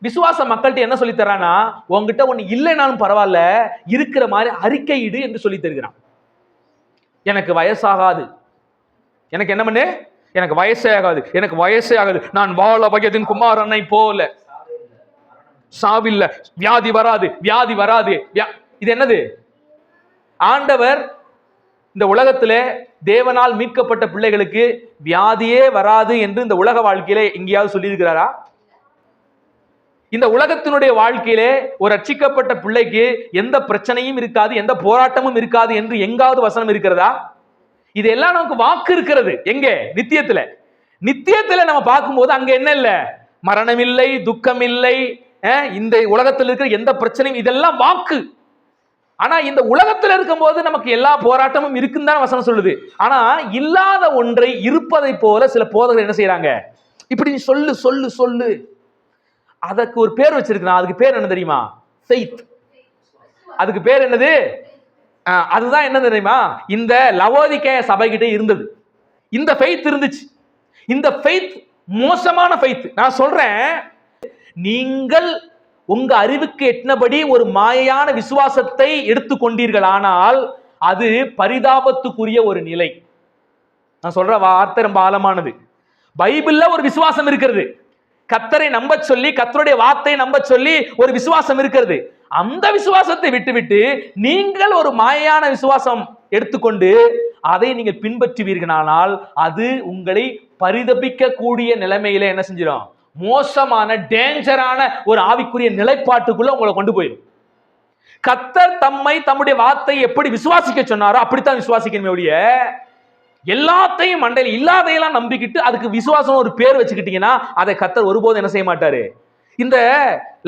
விசுவாச மக்கள்கிட்ட என்ன சொல்லி தரானா, உங்ககிட்ட ஒண்ணு இல்லைனாலும் பரவாயில்ல, இருக்கிற மாதிரி அறிக்கையிடு என்று சொல்லி தருகிறான். எனக்கு வயசாகாது, எனக்கு என்ன பண்ணு, எனக்கு வயசே ஆகாது, எனக்கு வயசே ஆகாது, நான் வாழ வயதின் குமாரனை போல, சாவில்ல, வியாதி வராது, வியாதி வராது. இது என்னது? ஆண்டவர் இந்த உலகத்திலே தேவனால் மீட்கப்பட்ட பிள்ளைகளுக்கு வியாதியே வராது என்று இந்த உலக வாழ்க்கையிலே எங்கேயாவது சொல்லி இருக்கிறாரா? இந்த உலகத்தினுடைய வாழ்க்கையிலே ஒரு ரட்சிக்கப்பட்ட பிள்ளைக்கு எந்த பிரச்சனையும் இருக்காது, எந்த போராட்டமும் இருக்காது என்று எங்காவது வசனம் இருக்கிறதா? இதெல்லாம் நமக்கு வாக்கு இருக்கிறது. எங்கே? நித்தியத்துல. நித்தியத்துல நம்ம பார்க்கும்போது அங்க என்ன இல்ல? மரணம் இல்லை, துக்கம் இல்லை, இந்த உலகத்தில் இருக்கிற எந்த பிரச்சனையும், இதெல்லாம் வாக்கு. ஆனா இந்த உலகத்தில் இருக்கும் போது நமக்கு எல்லா போராட்டமும் இருக்குன்னு தான் வசனம் சொல்லுது. ஆனா இல்லாத ஒன்றை இருப்பதை போல சில போதகர்கள் என்ன செய்யறாங்க? இப்படி சொல்லு சொல்லு சொல்லு. அதுக்கு ஒரு பேர் வச்சிருக்கிறான். அதுக்கு பேர் என்ன தெரியுமா? ஃபெய்த். அதுக்கு பேர் என்னது? அதுதான் என்ன தெரியுமா? இந்த லவோதிக்கேய சபைகிட்ட இருந்தது இந்த ஃபெய்த் இருந்துச்சு. இந்த ஃபெய்த் மோசமான ஃபெய்த். நான் சொல்றேன், நீங்கள் உங்க அறிவுக்கு எட்டினபடி ஒரு மாயையான விசுவாசத்தை எடுத்துக்கொண்டீர்கள், ஆனால் அது பரிதாபத்துக்குரிய ஒரு நிலை. நான் சொல்ற வார்த்தை ரொம்ப ஆழமானது. பைபிள்ல ஒரு விசுவாசம் இருக்கிறது, கர்த்தரை நம்ப சொல்லி, கர்த்தருடைய வார்த்தை நம்ப சொல்லி ஒரு விசுவாசம் இருக்கிறது. அந்த விசுவாசத்தை விட்டுவிட்டு நீங்கள் ஒரு மாயையான விசுவாசம் எடுத்துக்கொண்டு அதை நீங்கள் பின்பற்றுவீர்களானால் அது உங்களை பரிதபிக்க கூடிய நிலைமையில என்ன செஞ்சிடும்? மோசமான டேஞ்சரான ஒரு ஆவிக்குரிய நிலைப்பாட்டுக்குள்ள உங்களை கொண்டு போயிடும். கர்த்தர் தம்மை தம்முடைய வார்த்தை எப்படி விசுவாசிக்க சொன்னாரோ அப்படித்தான் விசுவாசிக்கணுமே ஒழிய எல்லாத்தையும் மண்டையில் இல்லாதையெல்லாம் நம்பிக்கிட்டு அதுக்கு விசுவாசம் ஒரு பேர் வச்சுக்கிட்டீங்கன்னா அதை கர்த்தர் ஒருபோதும் என்ன செய்ய மாட்டாரு. இந்த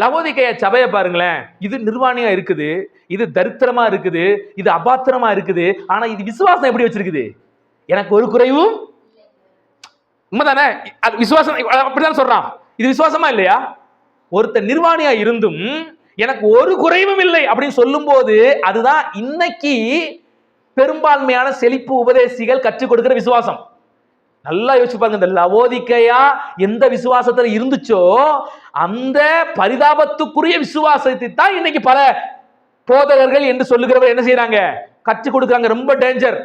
லவோதிக்கேய சபையை பாருங்களேன், இது நிர்வாணியா இருக்குது, இது தரித்திரமா இருக்குது, இது அபாத்திரமா இருக்குது, ஆனா இது விசுவாசம் எப்படி வச்சிருக்குது? எனக்கு ஒரு குறைவும் உண்மைதானே? விசுவாசம் அப்படிதான் சொல்றான். இது விசுவாசமா இல்லையா? ஒருத்தர் நிர்வாணியா இருந்தும் எனக்கு ஒரு குறைவும் இல்லை அப்படின்னு சொல்லும் போது அதுதான் இன்னைக்கு பெரும்பான்மையான செழிப்பு உபதேசிகள் கற்றுக் கொடுக்கிற விசுவாசம். நல்லா யோசிச்சு பாருங்க. இந்த லவோதிக்கேயா எந்த விசுவாசத்துல இருந்துச்சோ அந்த பரிதாபத்துக்குரிய விசுவாசத்தை தான் இன்னைக்கு பல போதகர்கள் என்று சொல்லுகிறவர் என்ன செய்யறாங்க? கற்றுக் கொடுக்குறாங்க. ரொம்ப டேஞ்சர்.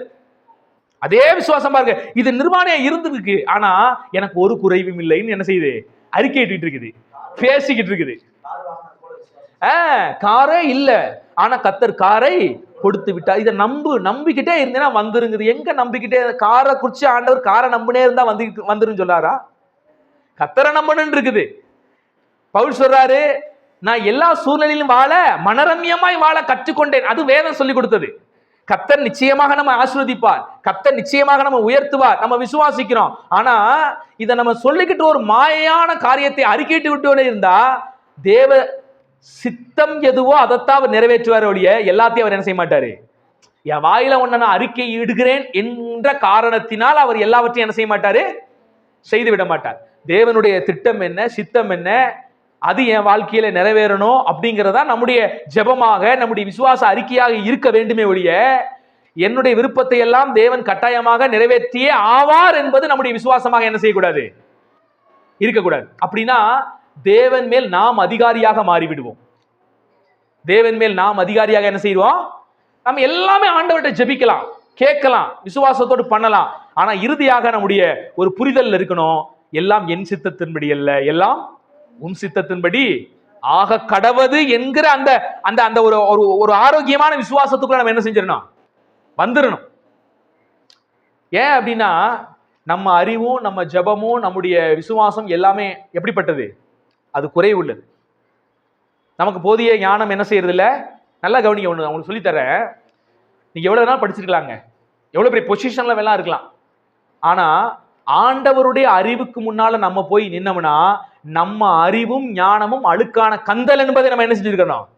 அதே விசுவாசம் பாருங்க, இது நிர்வாணியா இருந்திருக்கு, ஆனா எனக்கு ஒரு குறைவும் இல்லைன்னு என்ன செய்யுது? அறிக்கையிட்டு இருக்குது, பேசிக்கிட்டு இருக்குது. காரே இல்ல, ஆனா கர்த்தர் காரை கொடுத்து விட்டார். இதை நம்பிக்கிட்டே இருந்தேன்னா வந்துருங்குது. எங்க நம்பிக்கிட்டே? காரை குறிச்சு ஆண்டவர் காரை நம்பினே இருந்தா வந்துரும் சொல்லாரா? கர்த்தரை நம்பணும்னு இருக்குது. பவுல் சொல்றாரு, நான் எல்லா சூழ்நிலையிலும் வாழ மனரம்யமாய் வாழ கற்றுக்கொண்டேன். அது வேதம் சொல்லி கொடுத்தது. கர்த்தர் நிச்சயமாக நம்ம ஆசீர்வதிப்பார், கர்த்தர் நிச்சயமாக நம்ம உயர்த்துவார், நம்ம விசுவாசிக்கிறோம். ஆனா இதை நம்ம சொல்லிக்கிட்டு ஒரு மாயான காரியத்தை அறிக்கையிட்டு விட்டு இருந்தா தேவ சித்தம் எதுவோ அதைத்தான் அவர் நிறைவேற்றுவார் ஒழிய எல்லாத்தையும் அவர் என்ன செய்ய மாட்டாரு. என் வாயில ஒன்ன நான் அறிக்கை இடுகிறேன் என்ற காரணத்தினால் அவர் எல்லாவற்றையும் என்ன செய்ய மாட்டாரு? செய்து விட மாட்டார். தேவனுடைய திட்டம் என்ன, சித்தம் என்ன, அது என் வாழ்க்கையில நிறைவேறணும் அப்படிங்கிறதா நம்முடைய ஜெபமாக, நம்முடைய விசுவாச அறிக்கையாக இருக்க வேண்டுமே ஒழிய என்னுடைய விருப்பத்தை எல்லாம் தேவன் கட்டாயமாக நிறைவேற்றியே ஆவார் என்பது நம்முடைய விசுவாசமாக என்ன செய்யக்கூடாது? இருக்கக்கூடாது. அப்படின்னா தேவன் மேல் நாம் அதிகாரியாக மாறிவிடுவோம். தேவன் மேல் நாம் அதிகாரியாக என்ன செய்வோம்? நம்ம எல்லாமே ஆண்டவர்கிட்ட ஜெபிக்கலாம், கேட்கலாம், விசுவாசத்தோடு பண்ணலாம். ஆனா இறுதியாக நம்முடைய ஒரு புரிதல் இருக்கணும், எல்லாம் என் சித்தத்தின்படி அல்ல, எல்லாம் உன் சித்தத்தின்படி ஆக கடவது என்கிற அந்த அந்த அந்த ஒரு ஒரு ஆரோக்கியமான விசுவாசத்துக்குள்ள நம்ம என்ன செஞ்சிடணும், வந்துடணும். ஏன் அப்படின்னா நம்ம அறிவும் நம்ம ஜபமும் நம்முடைய விசுவாசம் எல்லாமே எப்படிப்பட்டது, அது குறைவுள்ளது. நமக்கு போதிய ஞானம் என்ன செய்யறது இல்ல. நல்லா கவனிக்க, ஒண்ணு உங்களுக்கு சொல்லித்தரேன். நீங்க எவ்வளவு நாள் படிச்சிருக்கலாங்க, எவ்வளவு பெரிய பொசிஷன்ல வேணா இருக்கலாம். ஆனா ஆண்டவருடைய அறிவுக்கு முன்னால நம்ம போய் நின்னோம்னா நம்ம அறிவும் ஞானமும் அழுக்கான கந்தல் என்பதை நம்ம என்ன செஞ்சிருக்கணும்.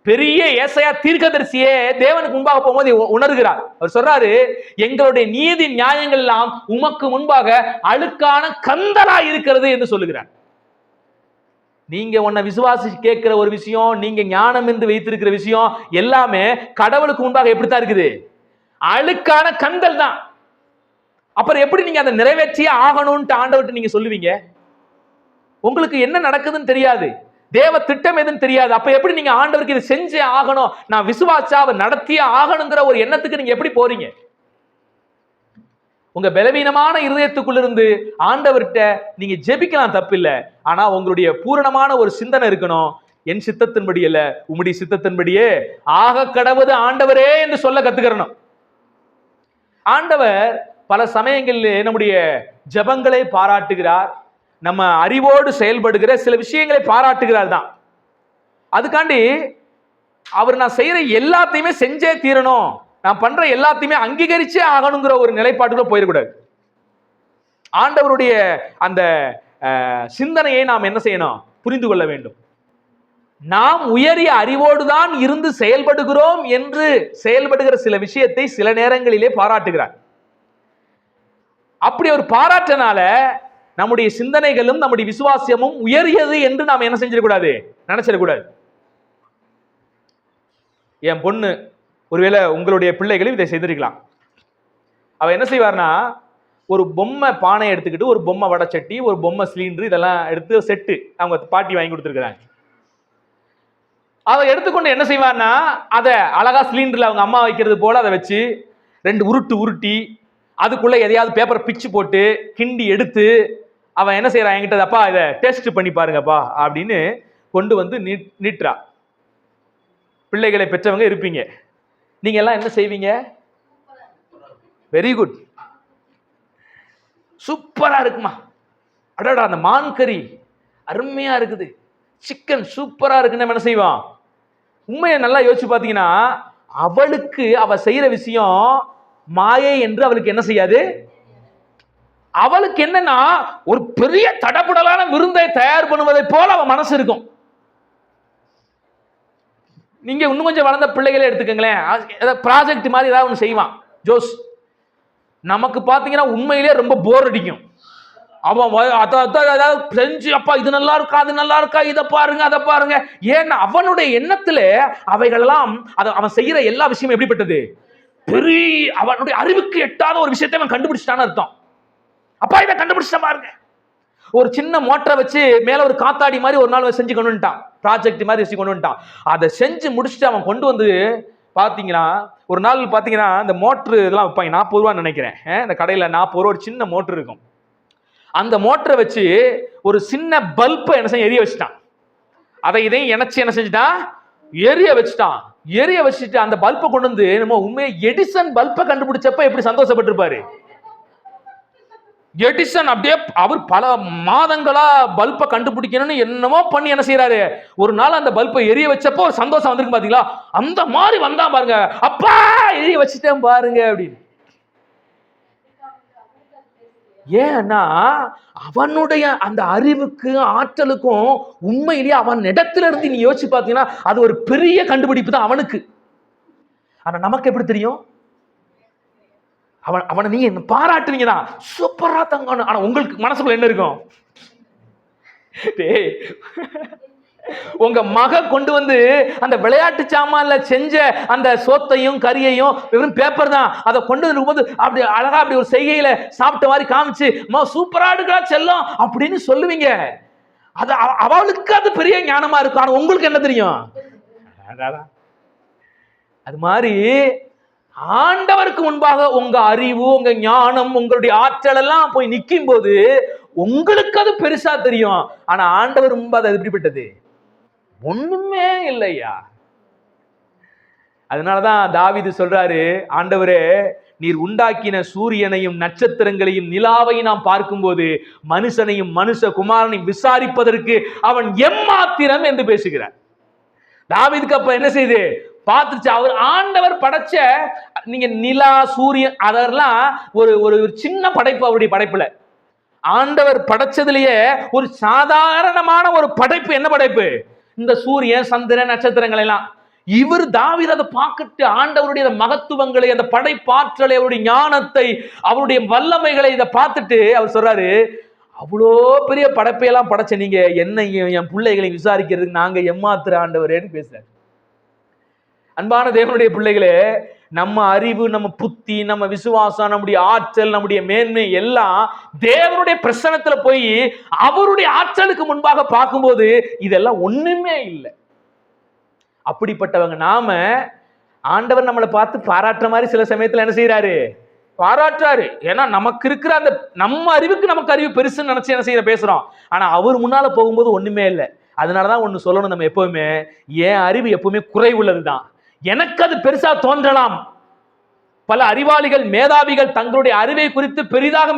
பெரிய ஏசாயா தீர்க்கதரிசியே தேவனுக்கு முன்பாக போகும்போது உணர்கிறார். அவர் சொல்றாரு, எங்களுடைய நீதி நியாயங்கள் எல்லாம் உமக்கு முன்பாக அழுக்கான கந்தலா இருக்கிறது என்று சொல்லுகிறார். நீங்க உன்னை விசுவாசி கேட்கிற ஒரு விஷயம், நீங்க ஞானம் என்று வைத்திருக்கிற விஷயம் எல்லாமே கடவுளுக்கு முன்பாக எப்படித்தான் இருக்குது, அழுக்கான கந்தல் தான். அப்புறம் எப்படி நீங்க அதை நிறைவேற்றியே ஆகணும்னு ஆண்டவர்கிட்ட நீங்க சொல்லுவீங்க? உங்களுக்கு என்ன நடக்குதுன்னு தெரியாது, தேவ திட்டம் எதுன்னு தெரியாது. அப்ப எப்படி நீங்க ஆண்டவருக்கு இதை செஞ்சே ஆகணும், நான் விசுவாசா அவர் நடத்தியே ஆகணுங்கிற ஒரு எண்ணத்துக்கு நீங்க எப்படி போறீங்க? உங்க பலவீனமான இருதயத்துக்குள்ள இருந்து ஆண்டவர்கிட்ட நீங்க ஜெபிக்கலாம், தப்பில்லை. ஆனா உங்களுடைய பூரணமான ஒரு சிந்தனை இருக்கணும், என் சித்தத்தின்படி அல்ல உம்முடைய சித்தத்தின்படியே ஆக கடவுது ஆண்டவரே என்று சொல்ல கத்துக்கிறணும். ஆண்டவர் பல சமயங்களில் நம்முடைய ஜெபங்களை பாராட்டுகிறார், நம்ம அறிவோடு செயல்படுகிற சில விஷயங்களை பாராட்டுகிறார் தான். அதுக்காண்டி அவர் நான் செய்யற எல்லாத்தையுமே செஞ்சே தீரணும், நான் பண்ற எல்லாத்தையுமே அங்கீகரிச்சே ஆகணுங்கிற ஒரு நிலைப்பாட்டுக்குள்ள போயிடக்கூடாது. ஆண்டவருடைய அந்த சிந்தனையை நாம் என்ன செய்யணும், புரிந்து கொள்ள வேண்டும். நாம் உயரிய அறிவோடு தான் இருந்து செயல்படுகிறோம் என்று செயல்படுகிற சில விஷயத்தை சில நேரங்களிலே பாராட்டுகிறார். அப்படி ஒரு பாராட்டினால நம்முடைய சிந்தனைகளும் நம்முடைய விசுவாசமும் உயரியது என்று நாம் என்ன செஞ்சிடக்கூடாது, நினைச்சிடக்கூடாது. என் பொண்ணு, ஒருவேளை உங்களுடைய பிள்ளைகளும் இதை செய்திருக்கலாம். அவ என்ன செய்வார்னா, ஒரு பொம்மை பானை எடுத்துக்கிட்டு ஒரு பொம்மை வடச்சட்டி ஒரு பொம்மை சிலிண்டர் இதெல்லாம் எடுத்து செட்டு அவங்க பாட்டி வாங்கி கொடுத்துருக்காங்க. அவ எடுத்துக்கொண்டு என்ன செய்வான்னா, அதை அழகா சிலிண்டர்ல அவங்க அம்மா வைக்கிறது போல அதை வச்சு 2 உருட்டி அதுக்குள்ள எதையாவது பேப்பர் பிச்சு போட்டு கிண்டி எடுத்து அவன் என்ன செய்யறான், என்கிட்ட அப்பா இதை டெஸ்ட் பண்ணி பாருங்கப்பா அப்படின்னு கொண்டு வந்து நீட்டுறா. பிள்ளைகளை பெற்றவங்க இருப்பீங்க, நீங்க எல்லாம் என்ன செய்வீங்க, வெரி குட் சூப்பரா இருக்குமா, அடடா அந்த மான் கறி அருமையா இருக்குது, சிக்கன் சூப்பரா இருக்குன்னு என்ன செய்வான். உண்மையை நல்லா யோசிச்சு பாத்தீங்கன்னா அவளுக்கு அவ செய்யற விஷயம் மாயை என்று அவளுக்கு என்ன செய்யாது. அவளுக்கு என்னன்னா ஒரு பெரிய தடபுடலான விருந்தை தயார் பண்ணுவதை போல அவன் மனசு இருக்கும். நீங்க இன்னும் கொஞ்சம் வளர்ந்த பிள்ளைகளை எடுத்துக்கங்களேன், ப்ராஜெக்ட் மாதிரி ஏதாவது ஒன்று செய்வான் ஜோஸ். நமக்கு பாத்தீங்கன்னா உண்மையிலேயே ரொம்ப போர் அடிக்கும். அவன் அதாவது செஞ்சு அப்பா இது நல்லா இருக்கா அது நல்லா இருக்கா இதை பாருங்க அதை பாருங்க, ஏன்னா அவனுடைய எண்ணத்துல அவைகளெல்லாம் அவன் செய்யற எல்லா விஷயமும் எப்படிப்பட்டது, பெரிய அவனுடைய அறிவுக்கு எட்டாத ஒரு விஷயத்தை அவன் கண்டுபிடிச்சிட்டான்னு அர்த்தம். அப்பா இதை கண்டுபிடிச்சா பாருங்க. ஒரு சின்ன மோட்டரை வச்சு மேல ஒரு காத்தாடி மாதிரி ஒரு நாள் செஞ்சு கொண்டு வந்துட்டான், ப்ராஜெக்ட் மாதிரி வச்சு கொண்டு வந்துட்டான். அதை செஞ்சு முடிச்சுட்டு அவன் கொண்டு வந்து பாத்தீங்கன்னா ஒரு நாள் பாத்தீங்கன்னா இந்த மோட்டரு இதெல்லாம் வைப்பாங்க 40 ரூபான்னு நினைக்கிறேன், இந்த கடையில 40 ரூபா ஒரு சின்ன மோட்டர் இருக்கும். அந்த மோட்டரை வச்சு ஒரு சின்ன பல்பை என்ன செய்ய எரிய வச்சுட்டான். அதை இதையும் இணைச்சு என்ன செஞ்சுட்டான், எரிய வச்சுட்டான். எரிய வச்சுட்டு அந்த பல்பை கொண்டு வந்து நம்ம உண்மையை எடிசன் பல்பை கண்டுபிடிச்சப்ப எப்படி சந்தோஷப்பட்டிருப்பாரு. எடிசன் அப்படியே அவர் பல மாதங்களா பல்பை கண்டுபிடிக்கணும்னு என்னமோ பண்ணி என்ன செய்யறாரு, ஒரு நாள் அந்த பல்பை எரிய வச்சப்போ ஒரு சந்தோஷம் வந்திருக்கு பாத்தீங்களா, அந்த மாதிரி வந்தா பாருங்க, அப்பா எரிய வச்சுட்டேன் பாருங்க அப்படின்னு. ஏன்னா அவனுடைய அந்த அறிவுக்கு ஆற்றலுக்கும் உண்மையிலேயே அவன் இடத்துல இருந்து நீ யோசிச்சு பார்த்தீங்கன்னா அது ஒரு பெரிய கண்டுபிடிப்பு தான் அவனுக்கு. ஆனா நமக்கு எப்படி தெரியும், அவனை நீங்க என்ன பாராட்டுவீங்க தான் சூப்பரா தங்க, ஆனா உங்களுக்கு மனசுக்குள்ள என்ன இருக்கும், உங்க மக கொண்டு வந்து அந்த விளையாட்டு சாமான்ல செஞ்ச அந்த சோத்தையும் கறியையும் வெறும் பேப்பர் தான் அதை கொண்டு வரும்போது அப்படி அழகா அப்படி ஒரு செய்கையில சாப்பிட்ட மாதிரி காமிச்சு சூப்பரா இருக்கா செல்லம் அப்படின்னு சொல்லுவீங்க. அது அவளுக்கு அது பெரிய ஞானமா இருக்கும். ஆனா உங்களுக்கு என்ன தெரியும், அது மாதிரி ஆண்டவருக்கு முன்பாக உங்க அறிவு உங்க ஞானம் உங்களுடைய ஆற்றல் எல்லாம் போய் நிற்கும் போது உங்களுக்கு அது பெருசா தெரியும். ஆனா ஆண்டவர் முன்பாக அது எப்படிப்பட்டது, ஒண்ணுமே இல்லையா. அதனாலதான் தாவீது சொல்றாரு, ஆண்டவரே நீர் உண்டாக்கின சூரியனையும் நட்சத்திரங்களையும் நிலாவையும் நாம் பார்க்கும்போது மனுஷனையும் மனுஷ குமாரனையும் விசாரிப்பதற்கு அவன் எம்மாத்திரம் என்று பேசுகிறார். தாவீதுக்கு அப்ப என்ன செய்து பார்த்துச்சு, அவர் ஆண்டவர் படைச்ச நீங்க நிலா சூரியன் அதெல்லாம் ஒரு ஒரு சின்ன படைப்பு. அவருடைய படைப்புல ஆண்டவர் படைச்சதுலயே ஒரு சாதாரணமான ஒரு படைப்பு. என்ன படைப்பு? இந்த சூரியன் சந்திரன் நட்சத்திரங்கள் எல்லாம். இவர் தாவீது அதை பார்த்துட்டு ஆண்டவருடைய மகத்துவங்களை, அந்த படைப்பாற்றலை, அவருடைய ஞானத்தை, அவருடைய வல்லமைகளை இதை பார்த்துட்டு அவர் சொல்றாரு, அவ்வளோ பெரிய படைப்பையெல்லாம் படைச்ச நீங்க என்னையும் என் பிள்ளைகளை விசாரிக்கிறதுக்கு நாங்க எம்மாத்திர ஆண்டவரேன்னு பேசுறாரு. அன்பான தேவனுடைய பிள்ளைகளே, நம்ம அறிவு, நம்ம புத்தி, நம்ம விசுவாசம், நம்முடைய ஆற்றல், நம்முடைய மேன்மை எல்லாம் தேவனுடைய பிரசன்னத்துல போய் அவருடைய ஆற்றலுக்கு முன்பாக பார்க்கும்போது இதெல்லாம் ஒண்ணுமே இல்லை. அப்படிப்பட்டவங்க நாம. ஆண்டவர் நம்மளை பார்த்து பாராட்டுற மாதிரி சில சமயத்துல என்ன செய்யறாரு? பாராட்டுறாரு. ஏன்னா நமக்கு இருக்கிற அந்த நம்ம அறிவுக்கு நமக்கு அறிவு பெருசுன்னு நினைச்சு என்ன செய்யற பேசுறோம். ஆனா அவர் முன்னால போகும்போது ஒண்ணுமே இல்லை. அதனாலதான் ஒண்ணு சொல்லணும், நம்ம எப்பவுமே என் அறிவு எப்பவுமே குறைவுள்ளதுதான். எனக்கு அது பெருசா தோன்றலாம். பல அறிவாளிகள் மேதாவிகள் தங்களுடைய அறிவை குறித்து பெரிதாக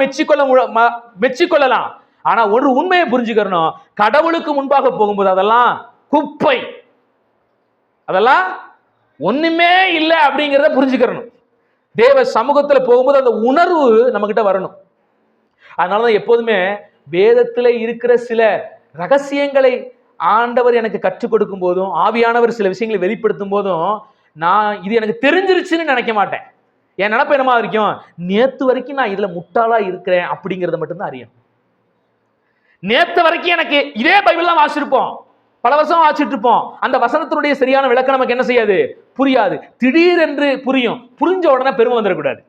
மெச்சிக்கொள்ளலாம். ஆனா ஒரு உண்மையை புரிஞ்சுக்கணும், கடவுளுக்கு முன்பாக போகும்போது அதெல்லாம் குப்பை, அதெல்லாம் ஒண்ணுமே இல்லை அப்படிங்கிறத புரிஞ்சுக்கணும். தேவ சமூகத்துல போகும்போது அந்த உணர்வு நம்ம கிட்ட வரணும். அதனாலதான் எப்போதுமே வேதத்துல இருக்கிற சில ரகசியங்களை ஆண்டவர் எனக்கு கற்றுக் கொடுக்கும் போதும், ஆவியானவர் சில விஷயங்களை வெளிப்படுத்தும் போதும், நான் இது எனக்கு தெரிஞ்சிருச்சுன்னு நினைக்க மாட்டேன். என் நினைப்பு என்னமா இருக்கும், நேத்து வரைக்கும் நான் இதுல முட்டாளா இருக்கிறேன் அப்படிங்கறத மட்டும்தான் அறியும். நேத்து வரைக்கும் எனக்கு இதே பைபிள்லாம் வாசிச்சிருப்போம், பல வருஷம் வாசிச்சுட்டு இருப்போம். அந்த வசனத்தினுடைய சரியான விளக்கம் நமக்கு என்ன செய்யாது, புரியாது. திடீரென்று புரியும். புரிஞ்ச உடனே பெருமை வந்துடக்கூடாது.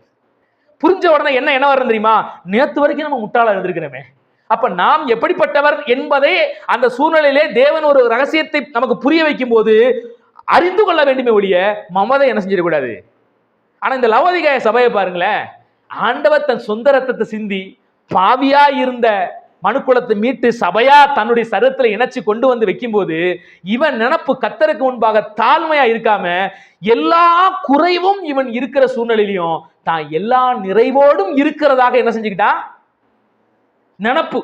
புரிஞ்ச உடனே என்ன வரும் தெரியுமா, நேத்து வரைக்கும் நம்ம முட்டாளா இருந்திருக்கிறோமே, அப்ப நாம் எப்படிப்பட்டவர் என்பதை அந்த சூழ்நிலையிலே தேவன் ஒரு ரகசியத்தை நமக்கு புரிய வைக்கும் போது அறிந்து கொள்ள வேண்டுமே ஒழிய மமதை என்ன செஞ்சிடக்கூடாது. ஆனா இந்த லவோதிகேய சபையை பாருங்களேன், ஆண்டவர் தன் சொந்த ரத்தத்தை சிந்தி பாவியா இருந்த மனுக்குலத்தை மீட்டு சபையா தன்னுடைய சரீரத்தில் இணைச்சு கொண்டு வந்து வைக்கும் போது இவன் நினப்பு கர்த்தருக்கு முன்பாக தாழ்மையா இருக்காம எல்லா குறைவும் இவன் இருக்கிற சூழ்நிலையிலையும் தான் எல்லா நிறைவோடும் இருக்கிறதாக என்ன செஞ்சுக்கிட்டா நினப்பு.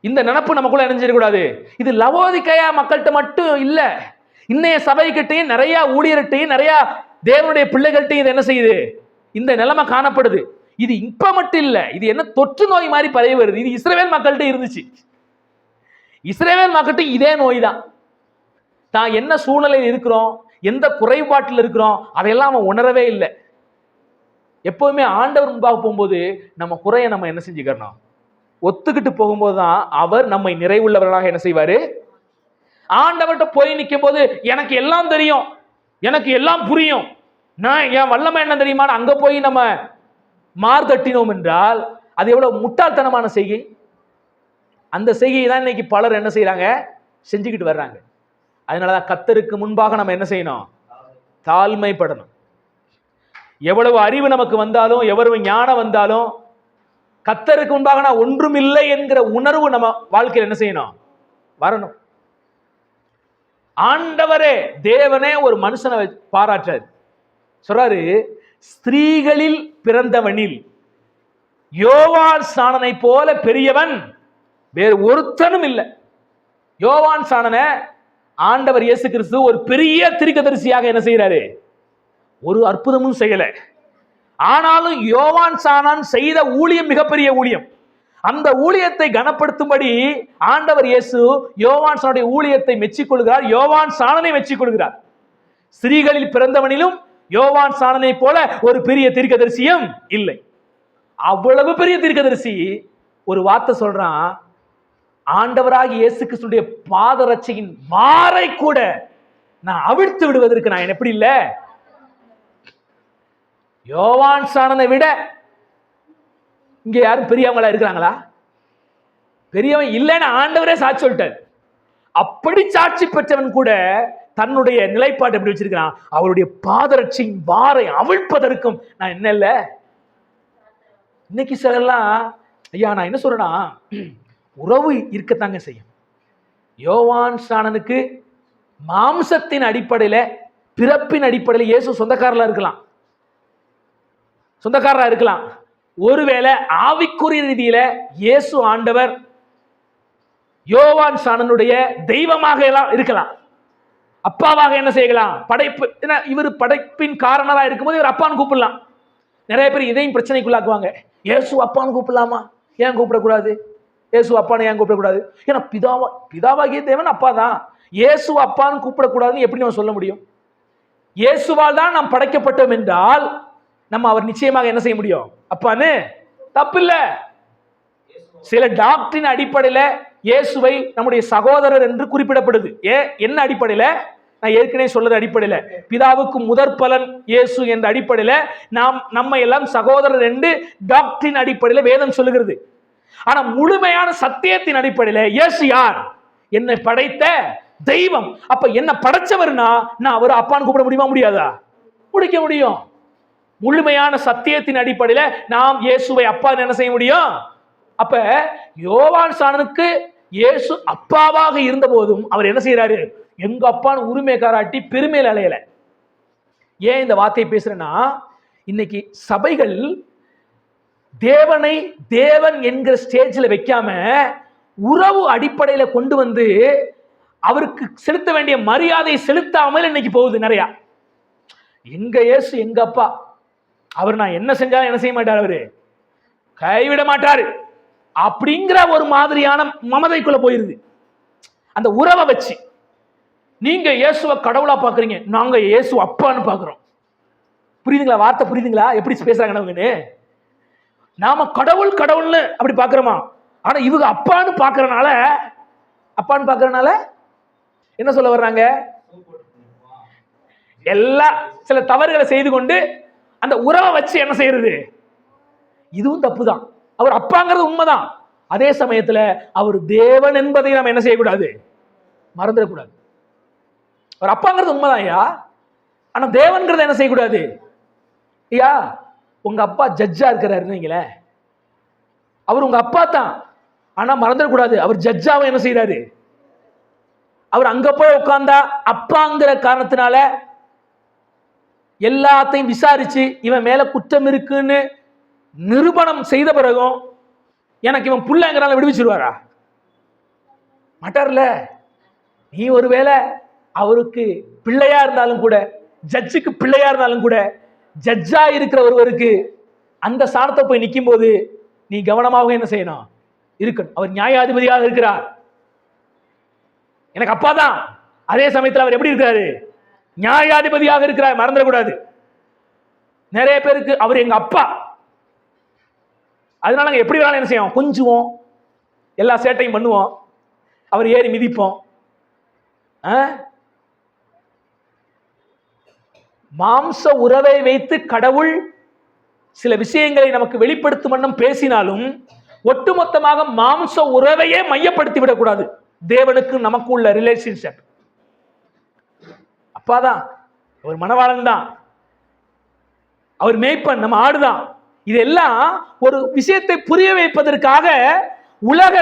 இந்த நினப்பு நமக்குள்ள இணைஞ்சிடக்கூடாது. இது லவோதிகேயா மக்கள்கிட்ட மட்டும் இல்ல, இன்னைய சபைகிட்டையும் நிறைய ஊழியர்கிட்டையும் நிறைய தேவனுடைய பிள்ளைகள்கிட்டையும் இது என்ன செய்யுது, இந்த நிலைமை காணப்படுது. இது இப்ப மட்டும் இல்ல, இது என்ன தொற்று நோய் மாதிரி பரவி வருது. இது இஸ்ரவேல் மக்கள்கிட்ட இருந்துச்சு. இஸ்ரவேல் மக்கள்கிட்ட இதே நோய் தான். தான் என்ன சூழ்நிலையில் இருக்கிறோம், எந்த குறைபாட்டில் இருக்கிறோம், அதையெல்லாம் அவன் உணரவே இல்லை. எப்பவுமே ஆண்டவர் முன்பாக போகும்போது நம்ம குறைய நம்ம என்ன செஞ்சுக்கிறோம், ஒத்துக்கிட்டு போகும்போது தான் அவர் நம்மை நிறைவுள்ளவர்களாக என்ன செய்வாரு. ஆண்டவர்கிட்ட போய் நிற்கும் போது எனக்கு எல்லாம் தெரியும், எனக்கு எல்லாம் புரியும், நான் என் வல்லமை என்ன தெரியுமா, அங்க போய் நம்ம மார்தட்டினோம் என்றால் அது எவ்வளவு முட்டாள்தனமான செய்கை. அந்த செய்கையை தான் இன்னைக்கு பலர் என்ன செய்யறாங்க, செஞ்சுக்கிட்டு வர்றாங்க. அதனாலதான் கர்த்தருக்கு முன்பாக நம்ம என்ன செய்யணும், தாழ்மைப்படணும். எவ்வளவு அறிவு நமக்கு வந்தாலும், எவ்வளவு ஞானம் வந்தாலும், கர்த்தருக்கு முன்பாக நான் ஒன்றும் இல்லை என்கிற உணர்வு நம்ம வாழ்க்கையில் என்ன செய்யணும், வரணும். ஆண்டவரே தேவனே ஒரு மனுஷனை பாராட்டாரு, சொல்றாரு, ஸ்திரீகளில் பிறந்தவனில் யோவான் ஸ்நானனை போல பெரியவன் வேறு ஒருத்தனும் இல்லை. யோவான் ஸ்நானனை ஆண்டவர் இயேசு கிறிஸ்து ஒரு பெரிய தீர்க்கதரிசியாக என்ன செய்யறாரு, ஒரு அற்புதமும் செய்யல. ஆனாலும் யோவான் ஸ்நானன் செய்த ஊழியம் மிகப்பெரிய ஊழியம். அந்த ஊழியத்தை கனப்படுத்தும்படி ஆண்டவர் இயேசு யோவான் ஸ்நானனுடைய ஊழியத்தை மெச்சிக்கொள்கிறார், யோவான் ஸ்நானனை மெச்சிக்கொள்கிறார். ஸ்திரீகளில் பிறந்தவனிலும் யோவான் ஸ்நானனை போல ஒரு பெரிய தீர்க்கதரிசியும் இல்லை. அவ்வளவு பெரிய தீர்க்கதரிசி ஒரு வார்த்தை சொல்றான், ஆண்டவராகி இயேசு கிறிஸ்துடைய பாதரட்சையின் வாரை கூட நான் அவிழ்த்து விடுவதற்கு நான் எப்படி இல்லை. யோவான் ஸ்நானனை விட இங்க யாரும் பெரியவங்களா இருக்கிறாங்களா? பெரியவன் இல்லைன்னு ஆண்டவரே சாட்சி சொல்லிட்டார். அப்படி சாட்சி பெற்றவன் கூட தன்னுடைய நிலைப்பாடு எப்படி வச்சிருக்கிறான், அவருடைய பாதரட்சியின் வாரை அவிழ்ப்பதற்கும் நான் என்ன இல்லை. இன்னைக்கு சிலர்லாம் ஐயா நான் என்ன சொல்றேன்னா, உறவு இருக்கத்தாங்க செய்யும், யோவான் ஸ்நானனுக்கு மாம்சத்தின் அடிப்படையில, பிறப்பின் அடிப்படையில் இயேசு சொந்தக்காரலா இருக்கலாம். ஒருவேளை ஆவிக்குரிய ரீதியில இயேசு ஆண்டவர் யோவான் ஸ்நானனுடைய தெய்வமாக எல்லாம் இருக்கலாம். அப்பாவாக என்ன செய்யலாம்? படைப்பு, இவர் படைப்பின் காரணமா இருக்கும்போது இவர் அப்பான்னு கூப்பிடலாம். நிறைய பேர் இதையும் பிரச்சனைக்குள்ளாக்குவாங்க. இயேசு அப்பான்னு கூப்பிடலாமா? ஏன் கூப்பிடக்கூடாது? இயேசு அப்பான்னு ஏன் கூப்பிடக்கூடாது? ஏன்னா பிதாவாகிய தேவன் அப்பா தான். இயேசு அப்பான்னு கூப்பிடக்கூடாதுன்னு எப்படி நம்ம சொல்ல முடியும்? இயேசுவால் தான் நாம் படைக்கப்பட்டோம் என்றால் நம்ம அவர் நிச்சயமாக என்ன செய்ய முடியும்? அப்பான்னு. தப்பு இல்ல. சில டாக்டரின் அடிப்படையில் இயேசுவை நம்முடைய சகோதரர் என்று குறிப்பிடப்படுது. என்ன அடிப்படையில்? நான் ஏற்கனவே சொல்றது அடிப்படையில், பிதாவுக்கு முதற் பலன் இயேசு என்ற அடிப்படையில் நம்ம எல்லாம் சகோதரர் என்று டாக்டரின் அடிப்படையில் வேதம் சொல்லுகிறது. ஆனா முழுமையான சத்தியத்தின் அடிப்படையில் இயேசு யார்? என்னை படைத்த தெய்வம். அப்ப என்ன படைச்சவர்னா நான் அவர் அப்பான்னு கூப்பிட முடியுமா? முடியாதா? முடிக்க முடியும். முழுமையான சத்தியத்தின் அடிப்படையில் நாம் இயேசுவை அப்பான்னு என்ன செய்ய முடியும்? அப்ப யோவான் ஸ்நானனுக்கு இயேசு அப்பாவாக இருந்த போதும் அவர் என்ன செய்யறாரு? எங்க அப்பான்னு உரிமை காராட்டி பெருமையில் அலையல. ஏன் இந்த வார்த்தையை பேசுறேன்னா, இன்னைக்கு சபைகள் தேவனை தேவன் என்கிற ஸ்டேஜில் வைக்காம உறவு அடிப்படையில கொண்டு வந்து அவருக்கு செலுத்த வேண்டிய மரியாதையை செலுத்தாமல் இன்னைக்கு போகுது நிறைய. எங்க இயேசு எங்க அப்பா, அவர் நான் என்ன செஞ்சாலும் என்ன செய்ய மாட்டார், அவரு கைவிட மாட்டாரு அப்படிங்கிற ஒரு மாதிரியான மமதைக்குள்ள போயிருது. அந்த உறவை வச்சு நீங்க இயேசுவை கடவுளா பாக்குறீங்க, நாங்க இயேசு அப்பான்னு பாக்குறோம். புரியுதுங்களா? வார்த்தை புரியுதுங்களா? எப்படி பேசுறாங்க? நாம கடவுள் கடவுள்னு அப்படி பாக்குறோமா? ஆனா இவங்க அப்பான்னு பாக்குறனால என்ன சொல்ல வர்றாங்க? எல்லா சில தவறுகளை செய்து கொண்டு அந்த உறவை வச்சு என்ன செய்யறது? இதுவும் தப்பு தான். அவர் அப்பாங்கிறது உண்மைதான். அதே சமயத்துல அவர் தேவன் என்பதை நாம் என்ன செய்யக்கூடாது? மறந்துடக்கூடாது. அவர் அப்பாங்கிறது உண்மைதான் ஐயா, ஆனா தேவன்கிறத என்ன செய்யக்கூடாது? ஐயா உங்க அப்பா ஜட்ஜா இருக்கிறாரு, அவர் உங்க அப்பா தான், ஆனா மறந்துடக்கூடாது அவர் ஜட்ஜாவை என்ன செய்யறாரு? அவர் அங்க போய் உட்கார்ந்தா அப்பாங்கிற காரணத்தினால எல்லாத்தையும் விசாரிச்சு இவன் மேல குற்றம் இருக்குன்னு நிரூபணம் செய்த பிறகும் எனக்கு இவன் புள்ளங்கிறால விடுவிச்சிருவாரா? மாட்டார்ல. நீ ஒருவேளை அவருக்கு பிள்ளையா இருந்தாலும் கூட, ஜட்ஜுக்கு பிள்ளையா இருந்தாலும் கூட, ஜட்ஜா இருக்கிற ஒருவருக்கு அந்த ஸ்தானத்தை போய் நிற்கும் போது நீ கவனமாக என்ன செய்யணும்? இருக்கணும். அவர் நியாயாதிபதியாக இருக்கிறார், எனக்கு அப்பா தான். அதே சமயத்தில் அவர் எப்படி இருக்கிறாரு? நியாயாதிபதியாக இருக்கிறார், மறந்துடக்கூடாது. நிறைய பேருக்கு அவர் எங்க அப்பா, அதனால எப்படி வேணாலும் என்ன செய்வோம்? கொஞ்சுவோம், எல்லா சேட்டையும் பண்ணுவோம், அவர் ஏறி மிதிப்போம். மாம்ச உறவை வைத்து கடவுள் சில விஷயங்களை நமக்கு வெளிப்படுத்தும் வண்ணம் பேசினாலும் ஒட்டுமொத்தமாக மாம்ச உறவையே மையப்படுத்தி விடக்கூடாது. தேவனுக்கு நமக்கு உள்ள ரிலேஷன்ஷிப் அப்பாதான், அவர் மணவாளன் தான், அவர் மேய்ப்பன், நம்ம ஆடுதான். இதெல்லாம் ஒரு விஷயத்தை புரிய வைப்பதற்காக உலக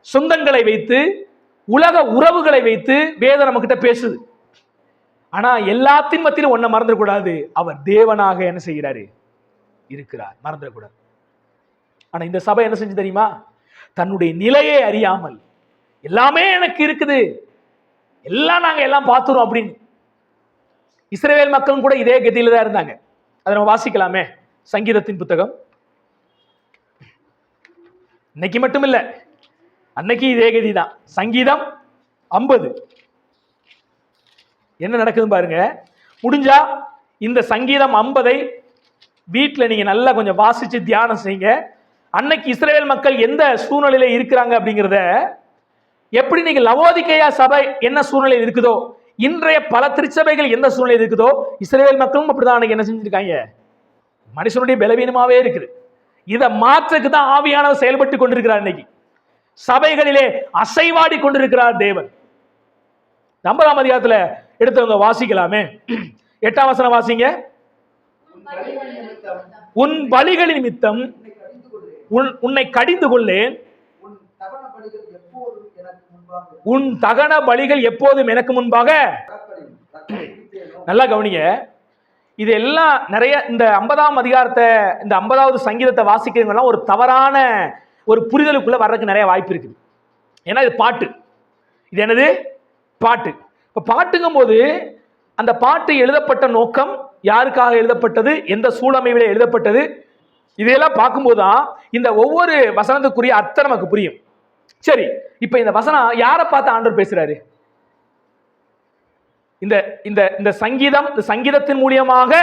சொந்தங்களை வைத்து, உலக உறவுகளை வைத்து வேதம் நம்ம கிட்ட பேசுது. ஆனா எல்லாத்தின் மத்தியிலும் ஒன்ன மறந்துடக்கூடாது, அவர் தேவனாக என்ன செய்கிறாரு? இருக்கிறார், மறந்துடக்கூடாது. ஆனா இந்த சபை என்ன செஞ்சு தெரியுமா? தன்னுடைய நிலையை அறியாமல் எல்லாமே எனக்கு இருக்குது, எல்லாம் நாங்க எல்லாம் பார்த்துறோம் அப்படின்னு. இஸ்ரவேல் மக்களும் கூட இதே கதியில தான் இருந்தாங்க. அதை நம்ம வாசிக்கலாமே, சங்கீதத்தின் புத்தகம். இன்னைக்கு மட்டும் இல்ல, அன்னைக்கு இதே கதி தான். சங்கீதம் 50 என்ன நடக்குதுன்னு பாருங்க. முடிஞ்சா இந்த சங்கீதம் 50 வீட்டில் நீங்க நல்லா கொஞ்சம் வாசிச்சு தியானம் செய்யுங்க. அன்னைக்கு இஸ்ரவேல் மக்கள் எந்த சூழ்நிலையில இருக்கிறாங்க அப்படிங்கிறத, எப்படி நீங்க லவோதிக்கேயா சபை என்ன சூழ்நிலையில் இருக்குதோ, இன்றைய பல திருச்சபைகள் எந்த சூழ்நிலையில் இருக்குதோ, இஸ்ரவேல் மக்களும் அப்படிதான் அன்னைக்கு என்ன செஞ்சிருக்காங்க? மனுஷனுடைய பலவீனமாவே இருக்குது. இதை மாற்றுக்கு தான் ஆவியானவர் செயல்பட்டு கொண்டிருக்கிறார். இன்னைக்கு சபைகளிலே அசைவாடி கொண்டிருக்கிறார் தேவன். 50ஆம் அதிகாரத்துல எடுத்தவங்க வாசிக்கலாமே, 8ஆம் வசனம் வாசிங்க. உன் பலிகளின் நிமித்தம் உன்னை கடிந்து கொள்ளேன், உன் தகன பலிகள் எப்போதும் எனக்கு முன்பாக. நல்லா கவனிங்க, இது எல்லாம் நிறைய இந்த 50ஆம் அதிகாரத்தை, இந்த 50வது சங்கீதத்தை வாசிக்கிறவங்க ஒரு தவறான ஒரு புரிதலுக்குள்ள வர்றதுக்கு நிறைய வாய்ப்பு இருக்குது. ஏன்னா இது பாட்டு, இது என்னது பாட்டு. இப்ப பாட்டுங்கும் போது அந்த பாட்டு எழுதப்பட்ட நோக்கம், யாருக்காக எழுதப்பட்டது, எந்த சூழமையில எழுதப்பட்டது, இதையெல்லாம் பார்க்கும்போது தான் இந்த ஒவ்வொரு வசனத்துக்குரிய அர்த்தம் நமக்கு புரியும். சரி, இப்ப இந்த வசனம் யாரை பார்த்து ஆண்டவர் பேசுறாரு? இந்த இந்த இந்த சங்கீதம், இந்த சங்கீதத்தின் மூலியமாக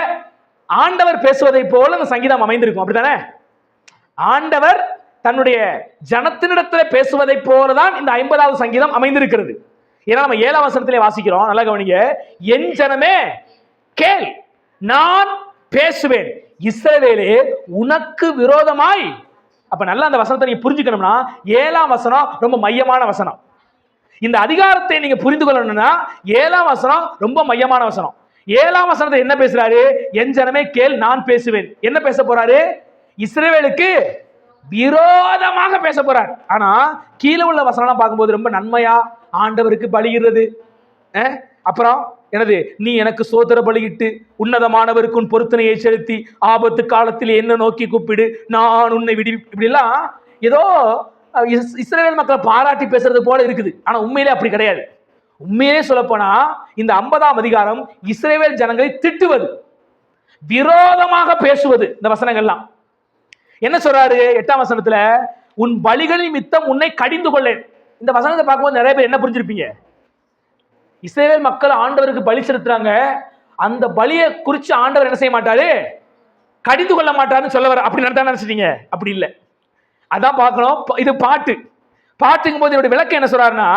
ஆண்டவர் பேசுவதை போல இந்த சங்கீதம் அமைந்திருக்கும், அப்படித்தானே? ஆண்டவர் தன்னுடைய ஜனத்தினிடத்தில் பேசுவதை போலதான் இந்த 50வது சங்கீதம் அமைந்திருக்கிறது. ஏன்னா நம்ம 7ஆம் வசனத்திலே வாசிக்கிறோம், நல்லா கவனிங்க. என் ஜனமே கேள், நான் பேசுவேன், இஸ்ரவேலே உனக்கு விரோதமாய். அப்ப நல்லா அந்த வசனத்தை நீங்க புரிஞ்சுக்கணும்னா 7ஆம் வசனம் ரொம்ப மையமான வசனம். இந்த அதிகாரத்தை நீங்க புரிந்து கொள்ளணும்னா 7ஆம் வசனம் ரொம்ப மையமான வசனம். 7ஆம் வசனத்தை என்ன பேசுறாரு? என் ஜனமே கேள், நான் பேசுவேன். என்ன பேச போறாரு? இஸ்ரவேலுக்கு விரோதமாக பேச போறார். ஆனா கீழே உள்ள வசனம் பார்க்கும்போது ரொம்ப நன்மையா, ஆண்டவருக்கு பலியிடுறது, அப்புறம் எனது நீ எனக்கு சோதர பலியிட்டு உன்னதமானவருக்கு உன் பொருத்தனையை செலுத்தி ஆபத்து காலத்தில் என்ன நோக்கி கூப்பிடு, நான் உன்னை விடி, இப்படிலாம் ஏதோ இஸ்ரவேல் மக்களை பாராட்டி பேசுறது போல இருக்குது. ஆனா உண்மையிலே அப்படி கிடையாது. உண்மையிலே சொல்லப்போனா இந்த 50ஆம் அதிகாரம் இஸ்ரவேல் ஜனங்களை திட்டுவது, விரோதமாக பேசுவது. இந்த வசனங்கள்லாம் என்ன சொல்றாரு? 8ஆம் வசனத்துல உன் பலிகளின் மித்தம் உன்னை கடிந்து கொள்ளேன். இந்த வசனத்தை பார்க்கும்போது நிறைய பேர் என்ன புரிஞ்சிருப்பீங்க? இஸ்ரவேல் மக்கள் ஆண்டவருக்கு பலி செலுத்துறாங்க, அந்த பலியை குறித்து ஆண்டவர் என்ன செய்ய மாட்டாரு? கடிந்து கொள்ள மாட்டாருன்னு சொல்ல வர. அப்படி நடத்தா நினைச்சிட்டீங்க? அப்படி இல்லை, அதான் பார்க்கணும். இது பாட்டு. பாட்டுங்கும் போது என்னுடைய விளக்கம் என்ன சொல்றாருன்னா,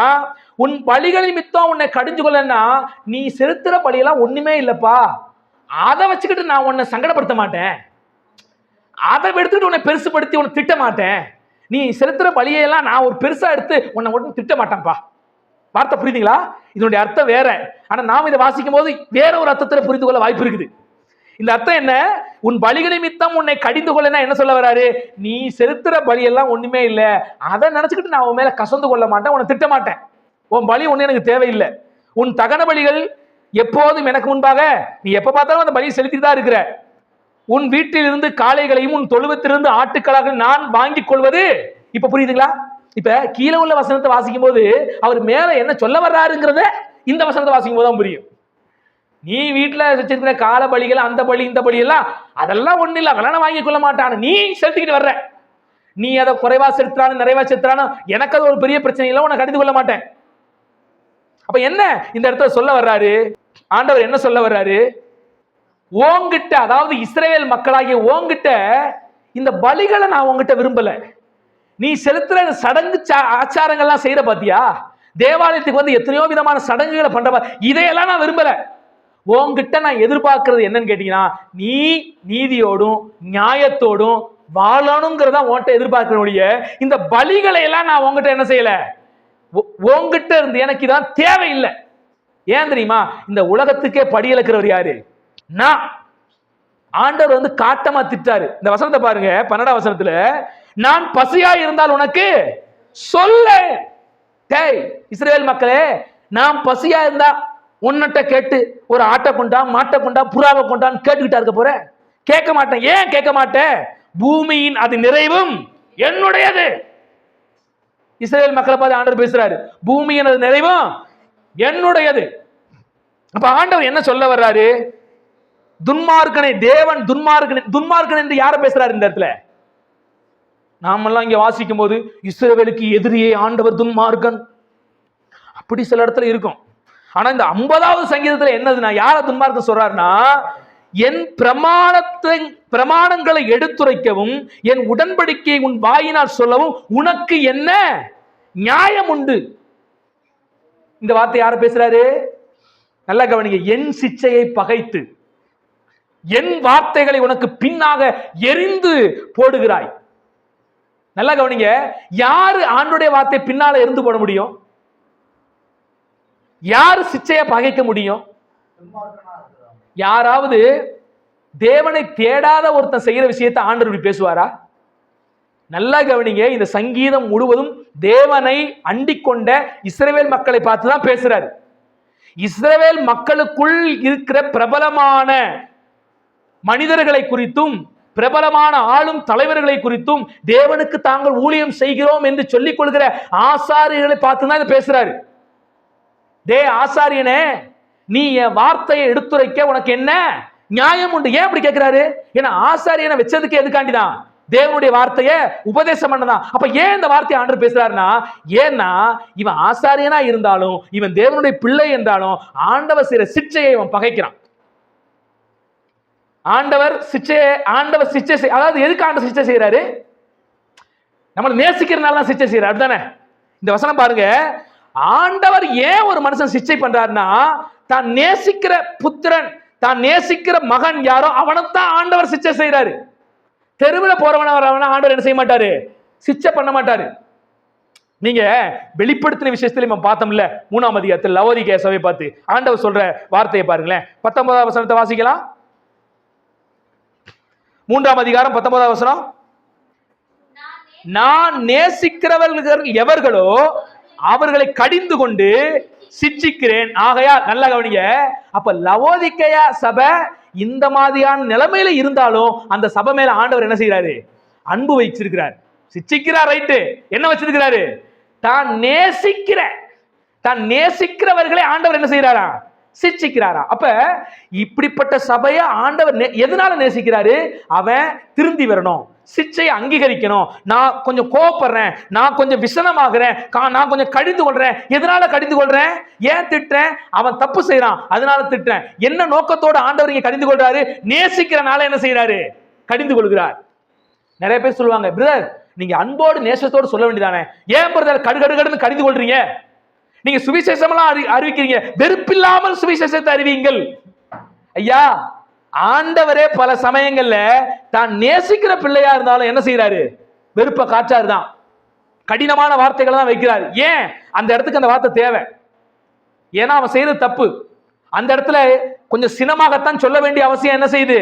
உன் பலிகளின் மித்தம் உன்னை கடிஞ்சு கொள்ளன்னா, நீ செலுத்துற பலியெல்லாம் ஒண்ணுமே இல்லப்பா, அதை வச்சுக்கிட்டு நான் உன்னை சங்கடப்படுத்த மாட்டேன், அதை எடுத்துக்கிட்டு உன்னை பெருசுப்படுத்தி உன்னை திட்ட மாட்டேன், நீ செலுத்துற பலியெல்லாம் நான் ஒரு பெருசா எடுத்து உன்னை ஒன்றும் திட்ட மாட்டேன்ப்பா. வார்த்தை புரியுதுங்களா? இதனுடைய அர்த்தம் வேற. ஆனா நாம் இதை வாசிக்கும் போது வேற ஒரு அர்த்தத்தில் புரிந்து கொள்ள வாய்ப்பு இருக்குது. இந்த அர்த்தம் என்ன? உன் பலிகளை மித்தம் உன்னை கடிந்து கொள்ளனா என்ன சொல்ல வராரு? நீ செலுத்துற பலியெல்லாம் ஒண்ணுமே இல்லை, அதை நினைச்சுக்கிட்டு நான் உன் மேல கசந்து கொள்ள மாட்டேன், உன்னை திட்ட மாட்டேன், உன் பலி ஒண்ணு எனக்கு தேவையில்லை. உன் தகன பலிகள் எப்போதும் எனக்கு முன்பாக, நீ எப்ப பார்த்தாலும் அந்த பலியை செலுத்திட்டு தான் இருக்கிற. உன் வீட்டிலிருந்து காளைகளையும் உன் தொழுவத்திலிருந்து ஆட்டுக்களாக நான் வாங்கிக் கொள்வது. இப்ப புரியுதுங்களா? இப்ப கீழே உள்ள வசனத்தை வாசிக்கும் போது அவர் மேல என்ன சொல்ல வர்றாருங்கிறத இந்த வசனத்தை வாசிக்கும் போது தான் புரியும். நீ வீட்டுல வச்சிருக்கிற கால பலிகள், அந்த பலி இந்த பலி எல்லாம் அதெல்லாம் ஒண்ணு இல்லை, அதெல்லாம் வாங்கி கொள்ள மாட்டான், நீ செலுத்திக்கிட்டு வர்ற, நீ அதை குறைவா செலுத்துறானு நிறைவா செலுத்துறானு எனக்கு அது ஒரு பெரிய பிரச்சனை இல்லை, உன்னை கடிந்து கொள்ள மாட்டேன். அப்ப என்ன இந்த இடத்துல சொல்ல வர்றாரு ஆண்டவர்? என்ன சொல்ல வர்றாரு? ஓங்கிட்ட, அதாவது இஸ்ரவேல் மக்களாகிய ஓங்கிட்ட இந்த பலிகளை நான் உங்ககிட்ட விரும்பல. நீ செலுத்துற சடங்கு ஆச்சாரங்கள்லாம் செய்யற பாத்தியா, தேவாலயத்துக்கு வந்து எத்தனையோ விதமான சடங்குகளை பண்ற, இதையெல்லாம் நான் விரும்பல. உன்கிட்ட நான் எதிர்பார்க்கிறது என்னன்னு கேட்டீங்கன்னா, நீ நீதியோடும் நியாயத்தோடும் வாழணுங்கிறதா உன்கிட்ட எதிர்பார்க்கிறோடைய, இந்த பலிகளை எல்லாம் நான் உங்ககிட்ட என்ன செய்யல, உங்ககிட்ட இருந்து எனக்கு இதான் தேவையில்லை. ஏன் தெரியுமா? இந்த உலகத்துக்கே படியெழுக்கிறவர் யாரு? நான். ஆண்டவர் வந்து காட்டமா திட்டாரு. இந்த வசனத்தை பாருங்க, 12ஆம் வசனத்துல, நான் பசியா இருந்தால் உனக்கு சொல்ல. டேய் இஸ்ரவேல் மக்களே, நான் பசியா இருந்தா உன்னிட்ட கேட்டு ஒரு ஆட்டை கொண்டா, மாட்டை கொண்டா, புறாவை கொண்டான்னு கேட்டுக்கிட்டா இருக்க போற? கேட்க மாட்டேன். ஏன் கேட்க மாட்டேன்? பூமியின் அது நிறைவும் என்னுடையது. இஸ்ரவேல் மக்களை பார்த்து ஆண்டவர் பேசுறாரு, பூமியின் அது நிறைவும் என்னுடையது. அப்ப ஆண்டவர் என்ன சொல்ல வர்றாரு? துன்மார்க்கனை தேவன் துன்மார்க்கன் என்று யார பேசுறாரு இந்த இடத்துல? நாமெல்லாம் இங்க வாசிக்கும் போது இஸ்ரவேலுக்கு எதிரியே ஆண்டவர் துன்மார்க்கன், அப்படி சில இடத்துல இருக்கும். ஆனா இந்த 50வது சங்கீதத்துல என்னதுன்னா, யார துன்மார்க்கன் சொல்றாருன்னா, என் பிரமாணங்களை எடுத்துரைக்கவும் என் உடன்படிக்கையை உன் வாயினால் சொல்லவும் உனக்கு என்ன நியாயம் உண்டு. இந்த வார்த்தை யார பேசுறாரு? நல்லா கவனிங்க. என் சிச்சையை பகைத்து என் வார்த்தைகளை உனக்கு பின்னாக எரிந்து போடுகிறாய். நல்லா கவனிங்க. யாரு ஆண்டுடைய வார்த்தை பின்னால எரிந்து போட முடியும்? யாரு சிச்சையை பகைக்க முடியும்? யாராவது தேவனை தேடாத ஒருத்தன் செய்யற விஷயத்தை ஆண்டவர் இப்படி பேசுவாரா? நல்லா கவனிங்க, இந்த சங்கீதம் முழுவதும் தேவனை அண்டிக் கொண்ட இஸ்ரவேல் மக்களை பார்த்து தான் பேசுறாரு. இஸ்ரவேல் மக்களுக்குள் இருக்கிற பிரபலமான மனிதர்களை குறித்தும் பிரபலமான ஆளும் தலைவர்களை குறித்தும் தேவனுக்கு தாங்கள் ஊழியம் செய்கிறோம் என்று சொல்லிக் கொள்கிற ஆசாரியர்களை பார்த்து தான் பேசுறாரு. டே ஆசாரியனே, நீ என் வார்த்தையை எடுத்துரைக்க உனக்கு என்ன நியாயம் உண்டு? ஏன் அப்படி கேட்கிறாரு? ஏன்னா ஆசாரியனை வச்சதுக்கு எதுக்காண்டிதான்? தேவனுடைய வார்த்தையை உபதேசம் பண்ணதான். அப்ப ஏன் இந்த வார்த்தையை ஆண்டவர் பேசுறாருன்னா, ஏன்னா இவன் ஆசாரியனா இருந்தாலும் இவன் தேவனுடைய பிள்ளை என்றாலும் ஆண்டவர் செய்யற சிட்சையை இவன் பகைக்கிறான். ஆண்டவர் சிச்சை அதாவது எதுக்கு ஆண்டவர் சிச்சை செய்யறாரு? நம்மளை நேசிக்கிறதுனால தான் சிச்சை செய்யறாரு, அப்படிதானே? இந்த வசனம் பாருங்க, ஆண்டவர் ஏன் ஒரு மனுஷன் சிச்சை பண்றாருன்னா, தான் நேசிக்கிற புத்திரன், தான் நேசிக்கிற மகன் யாரோ அவனைத்தான் ஆண்டவர் சிச்சை செய்யறாரு. தெருவில் போறவன ஆண்டவர் என்ன செய்ய மாட்டாரு? சிச்சை பண்ண மாட்டாரு. நீங்க வெளிப்படுத்தின விஷயத்துல நம்ம பார்த்தோம்ல, 3ஆம் அதிகாரத்தில் லவோதிக்கேய சபையை பார்த்து ஆண்டவர் சொல்ற வார்த்தையை பாருங்களேன். 19ஆம் வசனத்தை வாசிக்கலாம். 3ஆம் அதிகாரம் 19ஆம் வசனம். நான் நேசிக்கிறவர்கள் எவர்களோ அவர்களை கடிந்து கொண்டு சிட்சிக்கிறேன். ஆகையால் நல்லா கவனிங்க, அப்ப லவோதிக்கேயா சபை இந்த மாதிரியான நிலைமையில இருந்தாலும் அந்த சபை மேல ஆண்டவர் என்ன செய்யறாரு? அன்பு வச்சிருக்கிறார். சிட்சிக்கிறார், ரைட்டு. என்ன வச்சிருக்கிறாரு? தான் நேசிக்கிறவர்களை ஆண்டவர் என்ன செய்யறாரா? சிட்சிக்கிறாரா? அப்ப இப்படிப்பட்ட சபையை ஆண்டவர் எதனால நேசிக்கிறாரு? அவன் திருந்தி வரணும், சிட்சையை அங்கீகரிக்கணும். நான் கொஞ்சம் கோபப்படுறேன், நான் கொஞ்சம் விசனமாகிறேன், நான் கொஞ்சம் கடிந்து கொள்றேன். எதனால கடிந்து கொள்றேன்? ஏன் திட்டுறேன்? அவன் தப்பு செய்யறான், அதனால திட்டுறேன். என்ன நோக்கத்தோட ஆண்டவர் இங்க கடிந்து கொள்றாரு? நேசிக்கிறனால என்ன செய்யறாரு? கடிந்து கொள்கிறார். நிறைய பேர் சொல்லுவாங்க, பிரதர் நீங்க அன்போடு நேசத்தோடு சொல்ல வேண்டியதானே, ஏன் பிரதர் கடுகடுன்னு கடிந்து கொள்றீங்க? நீங்க சுவிசேஷமெல்லாம் அறிவிக்கிறீங்க, வெறுப்பில்லாமல் சுவிசேஷத்தை அறிவிங்கள். ஐயா, ஆண்டவரே பல சமயங்கள்ல தான் நேசிக்கிற பிள்ளையா இருந்தாலும் என்ன செய்யறாரு? வெறுப்ப காற்றாரு தான், கடினமான வார்த்தைகளை தான் வைக்கிறாரு. ஏன்? அந்த இடத்துக்கு அந்த வார்த்தை தேவை. ஏன்னா அவன் செய்யறது தப்பு. அந்த இடத்துல கொஞ்சம் சினமாகத்தான் சொல்ல வேண்டிய அவசியம் என்ன செய்யுது?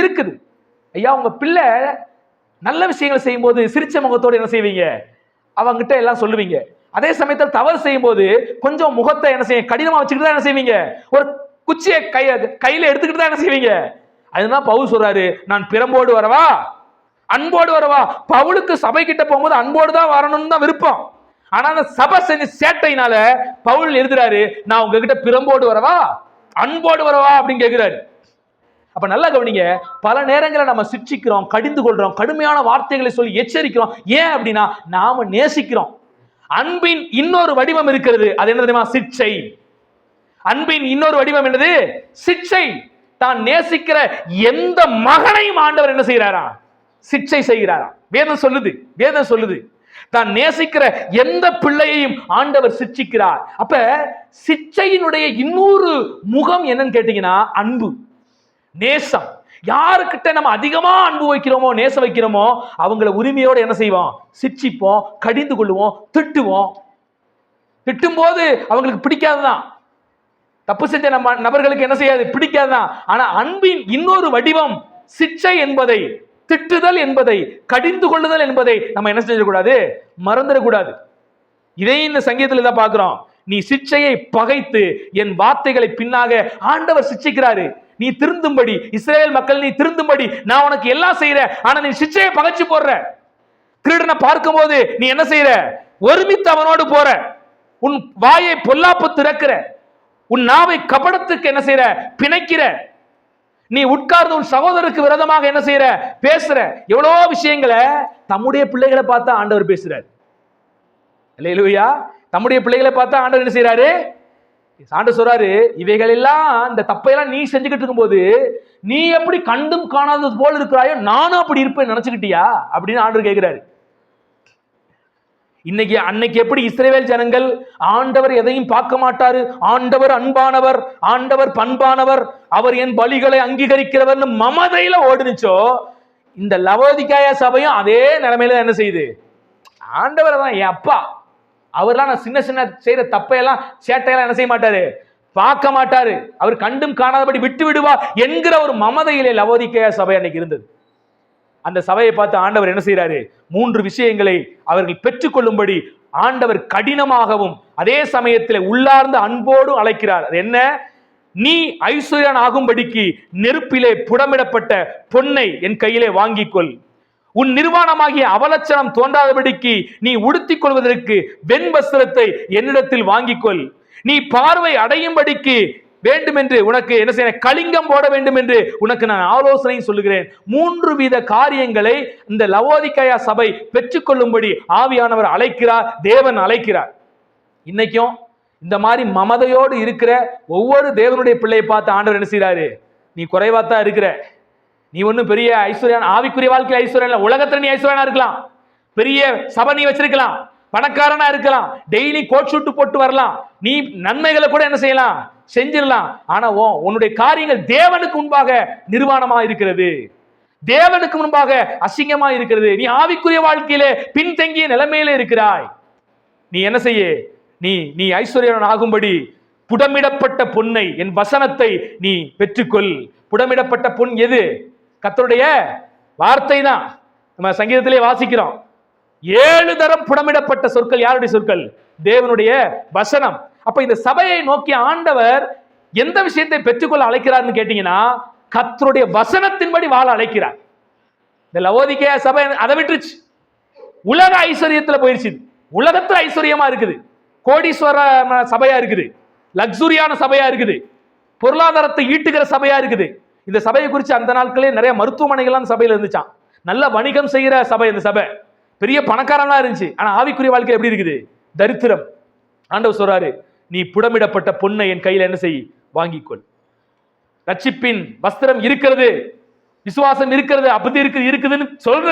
இருக்குது. ஐயா, உங்க பிள்ளை நல்ல விஷயங்களை செய்யும் போது சிரிச்ச முகத்தோடு என்ன செய்வீங்க? அவங்கிட்ட எல்லாம் சொல்லுவீங்க. அதே சமயத்தில் தவறு செய்யும் போது கொஞ்சம் முகத்தை என்ன செய்ய கடினமா வச்சுக்கிட்டு தான் என்ன செய்வீங்க? ஒரு குச்சியை கையில எடுத்துக்கிட்டு தான் என்ன செய்வீங்க? அதுதான் பவுல் சொல்றாரு, நான் பிரம்போடு வரவா அன்போடு வரவா? பவுலுக்கு சபை கிட்ட போகும்போது அன்போடு தான் வரணும்னு தான் விருப்பம். ஆனா அந்த சபை செஞ்ச சேட்டையினால பவுல் எழுதுறாரு, நான் உங்ககிட்ட பிரம்போடு வரவா அன்போடு வரவா அப்படின்னு கேட்கிறாரு. அப்ப நல்லா கவனிங்க, பல நேரங்களில் நம்ம சிட்சிக்கிறோம், கடிந்து கொள்றோம், கடுமையான வார்த்தைகளை சொல்லி எச்சரிக்கிறோம். ஏன் அப்படின்னா நாம நேசிக்கிறோம். அன்பின் இன்னொரு வடிவம் இருக்கிறது, அது என்ன தெரியுமா? சிட்சை. அன்பின் இன்னொரு வடிவம் என்னது? சிட்சை. தான் நேசிக்கிற எந்த மகனையும் ஆண்டவர் என்ன செய்யறாரா? சிட்சை செய்கிறாரா? வேதம் சொல்லுது தான் நேசிக்கிற எந்த பிள்ளையையும் ஆண்டவர் சிட்சிக்கிறார். அப்ப சிட்சையினுடைய இன்னொரு முகம் என்னன்னு கேட்டீங்கன்னா அன்பு, நேசம். யாருக்கிட்ட நம்ம அதிகமா அன்பு வைக்கிறோமோ, நேசம் வைக்கிறோமோ, அவங்கள உரிமையோடு என்ன செய்வோம்? சிட்சிப்போம், கடிந்து கொள்ளுவோம், திட்டுவோம். திட்டும் போது அவங்களுக்கு பிடிக்காதுதான், தப்பு செஞ்ச நம்ம நபர்களுக்கு என்ன செய்யாது? பிடிக்காதுதான். ஆனா அன்பின் இன்னொரு வடிவம் சிட்சை என்பதை, திட்டுதல் என்பதை, கடிந்து கொள்ளுதல் என்பதை நம்ம என்ன செஞ்சிடக்கூடாது? மறந்துடக்கூடாது. இதை இந்த சங்கீதத்தில் தான் பார்க்கிறோம். நீ சிட்சையை பகைத்து என் வார்த்தைகளை பின்னாக ஆண்டவர் சிட்சிக்கிறாரு. நீ திருந்தும்படி, இஸ்ரவேல் மக்கள் நீ திருந்தும்படி நான் உனக்கு எல்லாம் செய்யறேன். ஆனா நீ சிட்சையை பகைச்சு போடுற. திருடனை பார்க்கும் போது நீ என்ன செய்யற? ஒருமித்து அவனோடு போற. உன் வாயை பொல்லாப்பு திறக்கிற, உன் நாவை கபடத்துக்கு என்ன செய்யற? பிணைக்கிற. நீ உட்கார்ந்து உன் சகோதரருக்கு விரோதமாக என்ன செய்யற? பேசுற. எவ்வளவோ விஷயங்களை தம்முடைய பிள்ளைகளை பார்த்தா ஆண்டவர் பேசுறாரு. அல்லேலூயா. தம்முடைய பிள்ளைகளை பார்த்தா ஆண்டவர் என்ன செய்யறாரு? ஆண்டவர் சொல்றாரு, இவைகள் எல்லாம், இந்த தப்பையெல்லாம் நீ செஞ்சுக்கிட்டு இருக்கும்போது நீ எப்படி கண்டும் காணாதது போல இருக்கிறாயோ நானும் அப்படி இருப்பேன் நினைச்சுக்கிட்டியா அப்படின்னு ஆண்டவர் கேட்கிறாரு. அன்னைக்கு எப்படி இஸ்ரவேல் ஜனங்கள் ஆண்டவர் எதையும் பார்க்க மாட்டாரு, ஆண்டவர் அன்பானவர், ஆண்டவர் பண்பானவர், அவர் என் பலிகளை அங்கீகரிக்கிறவர் மமதையில ஓடுனுச்சோ, இந்த லவோதிக்கேயா சபையும் அதே நிலைமையில என்ன செய்யுது? ஆண்டவர் தான் என் அப்பா, அவர்லாம் நான் சின்ன சின்ன செய்யற தப்பையெல்லாம் சேட்டையெல்லாம் என்ன செய்ய மாட்டாரு? பார்க்க மாட்டாரு. அவர் கண்டும் காணாதபடி விட்டு விடுவா என்கிற ஒரு மமதையிலே லவோதிக்கேயா சபை அன்னைக்கு இருந்தது. அந்த சபையை பார்த்து ஆண்டவர் என்ன செய்யறாரு? 3 விஷயங்களை அவர்கள் பெற்றுக்கொள்ளும்படி ஆண்டவர் கடினமாகவும் அதே சமயத்தில் உள்ளார்ந்த அன்போடு அழைக்கிறார். அது என்ன? நீ ஐஸ்வர்யன் ஆகும்படிக்கு நெருப்பிலே புடமிடப்பட்ட பொன்னை என் கையிலே வாங்கிக்கொள். உன் நிர்வாணமாகிய அவலட்சணம் தோன்றாதபடிக்கு நீ உடுத்திக் கொள்வதற்கு வெண் வஸ்திரத்தை என்னிடத்தில் வாங்கிக்கொள். நீ பார்வை அடையும்படிக்கு வேண்டும் என்று உனக்கு என்ன செய்ய கலிங்கம் போட வேண்டும் என்று உனக்கு நான் ஆலோசனை சொல்லுகிறேன். 3 வித காரியங்களை இந்த லவோதிக்கேயா சபை பெற்றுக்கொள்ளும்படி ஆவியானவர் அழைக்கிறார், தேவன் அழைக்கிறார். இன்னைக்கும் இந்த மாதிரி மமதையோடு இருக்கிற ஒவ்வொரு தேவனுடைய பிள்ளையை பார்த்து ஆண்டவர் என்ன செய்யறாரு? நீ குறைவாத்தான் இருக்கிற, நீ ஒன்னும் பெரிய ஐஸ்வர்யான ஆவிக்குரிய வாழ்க்கையில் ஐஸ்வர்யம் இல்லை. உலகத்துல நீ ஐஸ்வர்யனா இருக்கலாம், பெரிய சபை நீ வச்சிருக்கலாம், பணக்காரனா இருக்கலாம், டெய்லி கோட் ஷூட் போட்டு வரலாம், நீ நன்மைகளை கூட என்ன செய்யலாம், செஞ்சிடலாம். ஆனா உன்னுடைய காரியங்கள் தேவனுக்கு முன்பாக நிர்வாணமா இருக்கிறது, தேவனுக்கு முன்பாக அசிங்கமா இருக்கிறது. நீ ஆவிக்குரிய வாழ்க்கையிலே பின்தங்கிய நிலைமையில இருக்கிறாய். நீ என்ன செய்ய? நீ ஐஸ்வர்யன் ஆகும்படி புடமிடப்பட்ட பொன்னை என் வசனத்தை நீ பெற்றுக்கொள். புடமிடப்பட்ட பொன் எது? கர்த்தருடைய வார்த்தை தான். நம்ம சங்கீதத்திலே வாசிக்கிறோம். 7 தரம் புடமிடப்பட்ட சொற்கள் யாருடைய சொற்கள்? தேவனுடைய வசனம். அப்ப இந்த சபையை நோக்கி ஆண்டவர் எந்த விஷயத்தை பெற்றுக்கொள்ள அழைக்கிறார்னு கேட்டீங்கன்னா, கர்த்தருடைய வசனத்தின்படி வாழ அழைக்கிறார். இந்த லவோதிக்கேயா சபை அதை விட்டுருச்சு, உலக ஐஸ்வர்யத்துல போயிருச்சு. உலகத்துல ஐஸ்வர்யமா இருக்குது, கோடீஸ்வர சபையா இருக்குது, லக்ஸுரியான சபையா இருக்குது, பொருளாதாரத்தை ஈட்டுகிற சபையா இருக்குது. இந்த சபையை குறித்து அந்த நாட்களே நிறைய மருத்துவமனைகள்லாம் சபையில இருந்துச்சான். நல்ல வணிகம் செய்கிற சபை இந்த சபை, பெரிய பணக்காரங்களா இருந்துச்சு. ஆனா ஆவிக்குரிய வாழ்க்கை எப்படி இருக்குது? தரித்திரம். ஆண்டவர் சொல்றாரு, நீ புடமிடப்பட்ட பொன்னை என் கையில என்ன செய்? வாங்கிக்கொள். ரட்சிப்பின் வஸ்திரம் இருக்கிறது, விசுவாசம் இருக்கிறது, அப்படி இருக்குதுன்னு சொல்ற,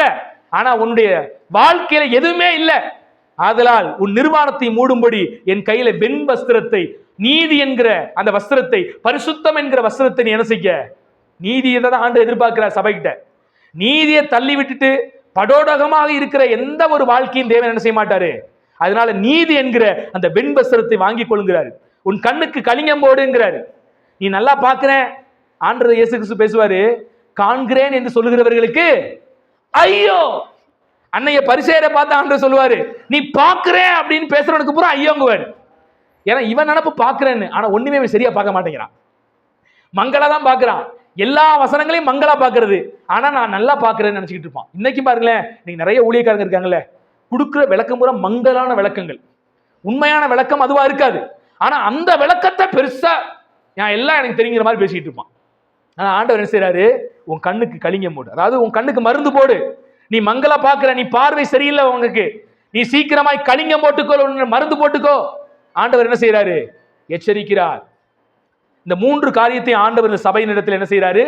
ஆனா உன்னுடைய வாழ்க்கையில எதுவுமே இல்லை. ஆதலால் உன் நிர்வாணத்தை மூடும்படி என் கையில வெண் வஸ்திரத்தை, நீதி என்கிற அந்த வஸ்திரத்தை, பரிசுத்தம் என்கிற வஸ்திரத்தை நீ என்ன செய்ய? நீதியை தான் ஆண்டு எதிர்பார்க்கிறார் சபைகிட்ட. நீதியை தள்ளி விட்டுட்டு படோடகமாக இருக்கிற எந்த ஒரு வாழ்க்கையும் தேவன் என்ன செய்ய மாட்டாரு. அதனால நீதி என்கிற அந்த வெண் வஸ்திரத்தை வாங்கி கொள்ளுங்கிறாரு. உன் கண்ணுக்கு கலிங்கம் போடுங்கிறாரு. நீ நல்லா பார்க்கிறேன், ஆண்டவர் இயேசு கிறிஸ்து பேசுவாரு, காண்கிறேன் என்று சொல்லுகிறவர்களுக்கு ஐயோ. அன்னைய பரிசேயரை பார்த்து ஆண்டவர் சொல்லுவாரு, நீ பார்க்கிறேன் அப்படின்னு பேசுறவனுக்கு பூரா ஐயோங்குவாரு. ஏன்னா இவன் நினப்பு பார்க்கிறேன்னு, ஆனா ஒண்ணுமே சரியா பார்க்க மாட்டேங்கிறான். மங்களா தான் பார்க்கிறான், எல்லா வசனங்களையும் மங்களா பார்க்கறது, ஆனா நான் நல்லா பார்க்கிறேன்னு நினைச்சுக்கிட்டு இருப்பான். இன்னைக்கு பாருங்களேன், நீங்க நிறைய ஊழியக்காரங்க இருக்காங்கல்ல, கொடுக்குற விளக்கம் பூரா மங்கலான விளக்கங்கள், உண்மையான விளக்கம் அதுவா இருக்காது. ஆனா அந்த விளக்கத்தை பெருசா நான் எல்லாம் எனக்கு தெரியுங்கிற மாதிரி பேசிக்கிட்டு இருப்பான். ஆனா ஆண்டவர் என்ன செய்யறாரு? உன் கண்ணுக்கு கலிங்கம் போடு, அதாவது உன் கண்ணுக்கு மருந்து போடு. நீ மங்களா பார்க்கிற, நீ பார்வை சரியில்லை உங்களுக்கு, நீ சீக்கிரமாய் கலிங்கம் போட்டுக்கோ, மருந்து போட்டுக்கோ. ஆண்டவர் என்ன செய்யறாரு? எச்சரிக்கிறார். இந்த 3 காரியத்தை ஆண்டவர் இந்த சபையின் இடத்தில் என்ன செய்யறாரு?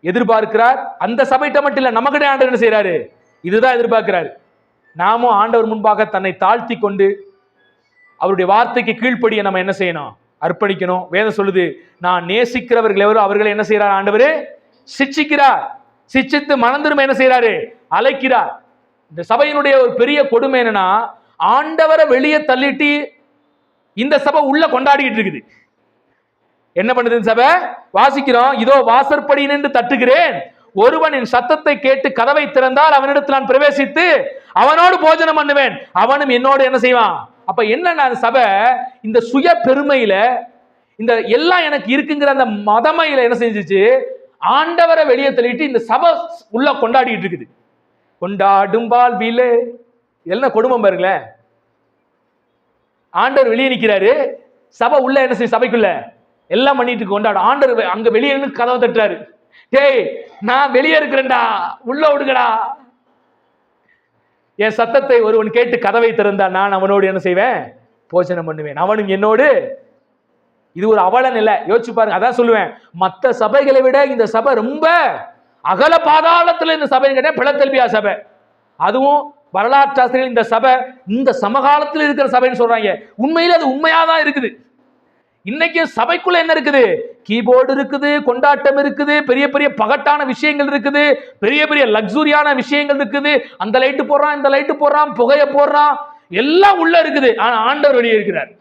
எதிர்பார்க்கிறார். அந்த சபையிட்ட மட்டும் இல்ல, நமக்கிட்ட ஆண்டவர் என்ன செய்யறாரு? இதுதான் எதிர்பார்க்கிறார். நாமும் ஆண்டவர் முன்பாக தன்னை தாழ்த்தி கொண்டு அவருடைய வார்த்தைக்கு கீழ்ப்படிய நம்ம என்ன செய்யணும்? அர்ப்பணிக்கணும். வேதம் சொல்லுது, நான் நேசிக்கிறவர்கள் எவரோ அவர்களை என்ன செய்யறார்? ஆண்டவர் சிட்சிக்கிறார். சிட்சித்து மனந்திரும்ப என்ன செய்யறாரு? அழைக்கிறார். இந்த சபையினுடைய ஒரு பெரிய கொடுமை என்னன்னா, ஆண்டவரை வெளியே தள்ளிட்டு இந்த சபை உள்ள கொண்டாடிக்கிட்டு இருக்குது. என்ன பண்ணுது சபை? வாசிக்கிறோம், இதோ வாசற்படி நின்று தட்டுகிறேன், ஒருவன் என் சத்தத்தை கேட்டு கதவை திறந்தால் அவனிடத்தில் நான் பிரவேசித்து அவனோடு போஜனம் பண்ணுவேன், அவனும் என்னோடு என்ன செய்வான். அப்ப என்ன சபை இந்த சுய பெருமையில, இந்த எல்லாம் எனக்கு இருக்குங்கிற அந்த மதமையில என்ன செஞ்சிச்சு? ஆண்டவரை வெளியே தள்ளிட்டு இந்த சபை உள்ள கொண்டாடிட்டு இருக்குது. கொண்டாடும் வாழ்விலே என்ன கொடுமை பாருங்களேன். ஆண்டவர் வெளியே நிற்கிறாரு, சபை உள்ள என்ன செய்ய? சபைக்குள்ள எல்லாம் பண்ணிட்டு கொண்டாடும். ஆண்டவர் அங்க வெளியே கதவை தட்டுறாரு, டேய் நான் வெளியே இருக்கிறேன்டா, உள்ள விடுங்கடா. என் சத்தத்தை ஒருவன் கேட்டு கதவை திறந்தா நான் அவனோடு என்ன செய்வேன்? போஜனம் பண்ணுவேன், அவனும் என்னோடு. இது ஒரு அவல நிலை. யோசிச்சு பாருங்க. அதான் சொல்லுவேன், மற்ற சபைகளை விட இந்த சபை ரொம்ப அகல பாதாளத்துல இந்த சபை கேட்ட பிளத்தெல்பியா சபை. அதுவும் வரலாற்றாசிரியர்கள் இந்த சபை இந்த சமகாலத்தில் இருக்கிற சபைன்னு சொல்றாங்க. உண்மையில அது உண்மையாதான் இருக்குது. இன்னைக்கு சபைக்குள்ள என்ன இருக்குது? கீபோர்டு இருக்குது, கொண்டாட்டம் இருக்குது, பெரிய பெரிய பகட்டான விஷயங்கள் இருக்குது, பெரிய பெரிய லக்ஸுரியான விஷயங்கள் இருக்குது. அந்த லைட்டு போடுறான், இந்த லைட்டு போடுறான், புகைய போடுறான், எல்லாம் உள்ள இருக்குது. ஆனா ஆண்டவர் வெளியே இருக்கிறார்.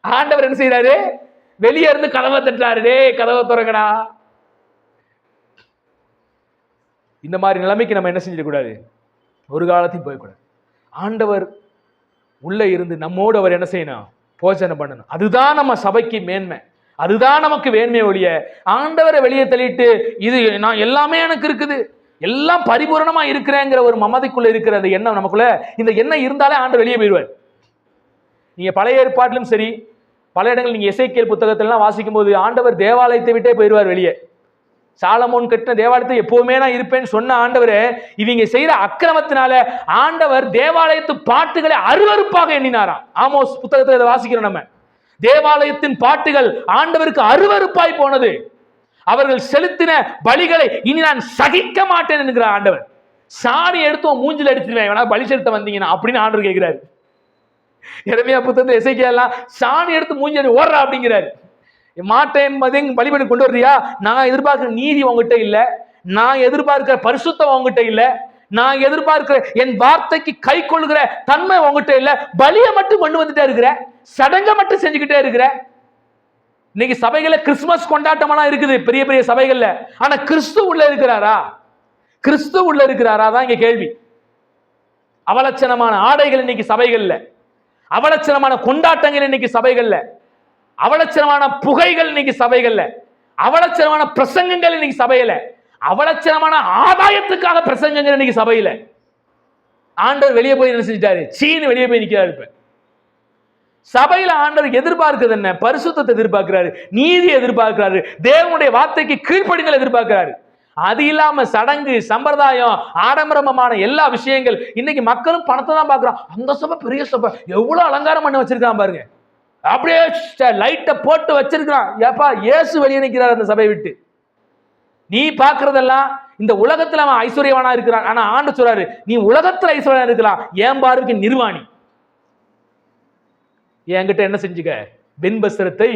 ஆண்டவர் என்ன செய்யறாரு? வெளியே இருந்து கதவை தட்டுறாரு, டே கதவை திறங்கடா. இந்த மாதிரி நிலைமைக்கு நம்ம என்ன செஞ்சிடக்கூடாது, ஒரு காலத்தையும் போயக்கூடாது. ஆண்டவர் உள்ள இருந்து நம்மோடு அவர் என்ன செய்யணும், போஜனை பண்ணணும். அதுதான் நம்ம சபைக்கு மேன்மை, அதுதான் நமக்கு வேண்மை ஒழிய ஆண்டவரை வெளியே தள்ளிட்டு இது நான் எல்லாமே எனக்கு இருக்குது, எல்லாம் பரிபூரணமா இருக்கிறேங்கிற ஒரு மமதைக்குள்ள இருக்கிற அந்த எண்ணம் நமக்குள்ள, இந்த எண்ணம் இருந்தாலே ஆண்டவர் வெளியே போயிடுவார். நீங்க பழைய ஏற்பாட்டிலும் சரி, பல இடங்கள் நீங்க எசேக்கியேல் புத்தகத்திலாம் வாசிக்கும் போது ஆண்டவர் தேவாலயத்தை விட்டே போயிடுவார் வெளியே. சாலமோன் கட்டின தேவாலயத்தை எப்பவுமே நான் இருப்பேன்னு சொன்ன ஆண்டவர் இவங்க செய்யற அக்கிரமத்தினால ஆண்டவர் தேவாலயத்து பாட்டுகளை அருவருப்பாக எண்ணினாராம். ஆமோஸ் புத்தகத்தை இதை வாசிக்கிறோம் நம்ம. தேவாலயத்தின் பாட்டுகள் ஆண்டவருக்கு அருவருப்பாய் போனது. அவர்கள் செலுத்தின பலிகளை இனி நான் சகிக்க மாட்டேன் என்கிற ஆண்டவர். சாணி எடுத்து மூஞ்சில் அடிச்சிருவேன் வேணா பலி செலுத்த வந்தீங்கன்னா அப்படின்னு ஆண்டவர் கேட்கிறாரு. எரேமியா புத்தகத்தில் எசேக்கியேல் சாணி எடுத்து மூஞ்சி ஓடுறா அப்படிங்கிறாரு. மாட்டேன் பலிபீடம் கொண்டு வர்றியா, நான் எதிர்பார்க்கிற நீதி உங்ககிட்ட இல்ல, நான் எதிர்பார்க்கிற பரிசுத்தம் உங்ககிட்ட இல்ல, நான் எதிர்பார்க்கிற என் வார்த்தைக்கு கை கொள்ளுகிற தன்மை உங்ககிட்ட இல்ல, பலியை மட்டும் கொண்டு வந்துட்டே இருக்கிற, சடங்கை மட்டும் செஞ்சுக்கிட்டே இருக்கிற. இன்னைக்கு சபைகள்ல கிறிஸ்துமஸ் கொண்டாட்டமெல்லாம் இருக்குது பெரிய பெரிய சபைகள்ல, ஆனா கிறிஸ்து உள்ள இருக்கிறாரா, கிறிஸ்து உள்ள இருக்கிறாரா தான் இங்க கேள்வி. அவலட்சணமான ஆடைகள் இன்னைக்கு சபைகள்ல, அவலட்சணமான கொண்டாட்டங்கள் இன்னைக்கு சபைகள்ல, அவலட்சணமான புகைகள் இன்னைக்கு சபைகள்ல, அவலட்சணமான பிரசங்கங்கள் இன்னைக்கு சபையில, அவலட்சணமான ஆதாயத்துக்காக பிரசங்கங்கள் இன்னைக்கு சபையில. ஆண்டவர் வெளியே போய் என்ன செஞ்சிட்டாரு, சீனு வெளியே போய் நிக்கிறாரு. இப்ப சபையில ஆண்டவர் எதிர்பார்க்கிறது என்ன, பரிசுத்தத்தை எதிர்பார்க்கிறாரு, நீதி எதிர்பார்க்கிறாரு, தேவனுடைய வார்த்தைக்கு கீழ்ப்படிதல் எதிர்பார்க்கிறாரு. அது இல்லாம சடங்கு சம்பிரதாயம் ஆடம்பரமான எல்லா விஷயங்கள், இன்னைக்கு மக்களும் பணத்தை தான் பார்க்கிறான். அந்த சபை பெரிய சபை, எவ்வளவு அலங்காரம் பண்ணி வச்சிருக்கான் பாருங்க, அப்படியே லைட்டை போட்டு வச்சிருக்கான். ஏப்பா இயேசு வெளியே நிற்கிறார் அந்த சபையை விட்டு. நீ பார்க்கறதெல்லாம் இந்த உலகத்துல அவன் ஐஸ்வர்யவானா இருக்கிறான், ஆனா ஆண்டு சொல்றாரு நீ உலகத்துல ஐஸ்வர்யனா இருக்கலாம், என் பார்வைக்கு நிர்வாணி. என்கிட்ட என்ன செஞ்சுக்க, வெண்பஸ்திரத்தை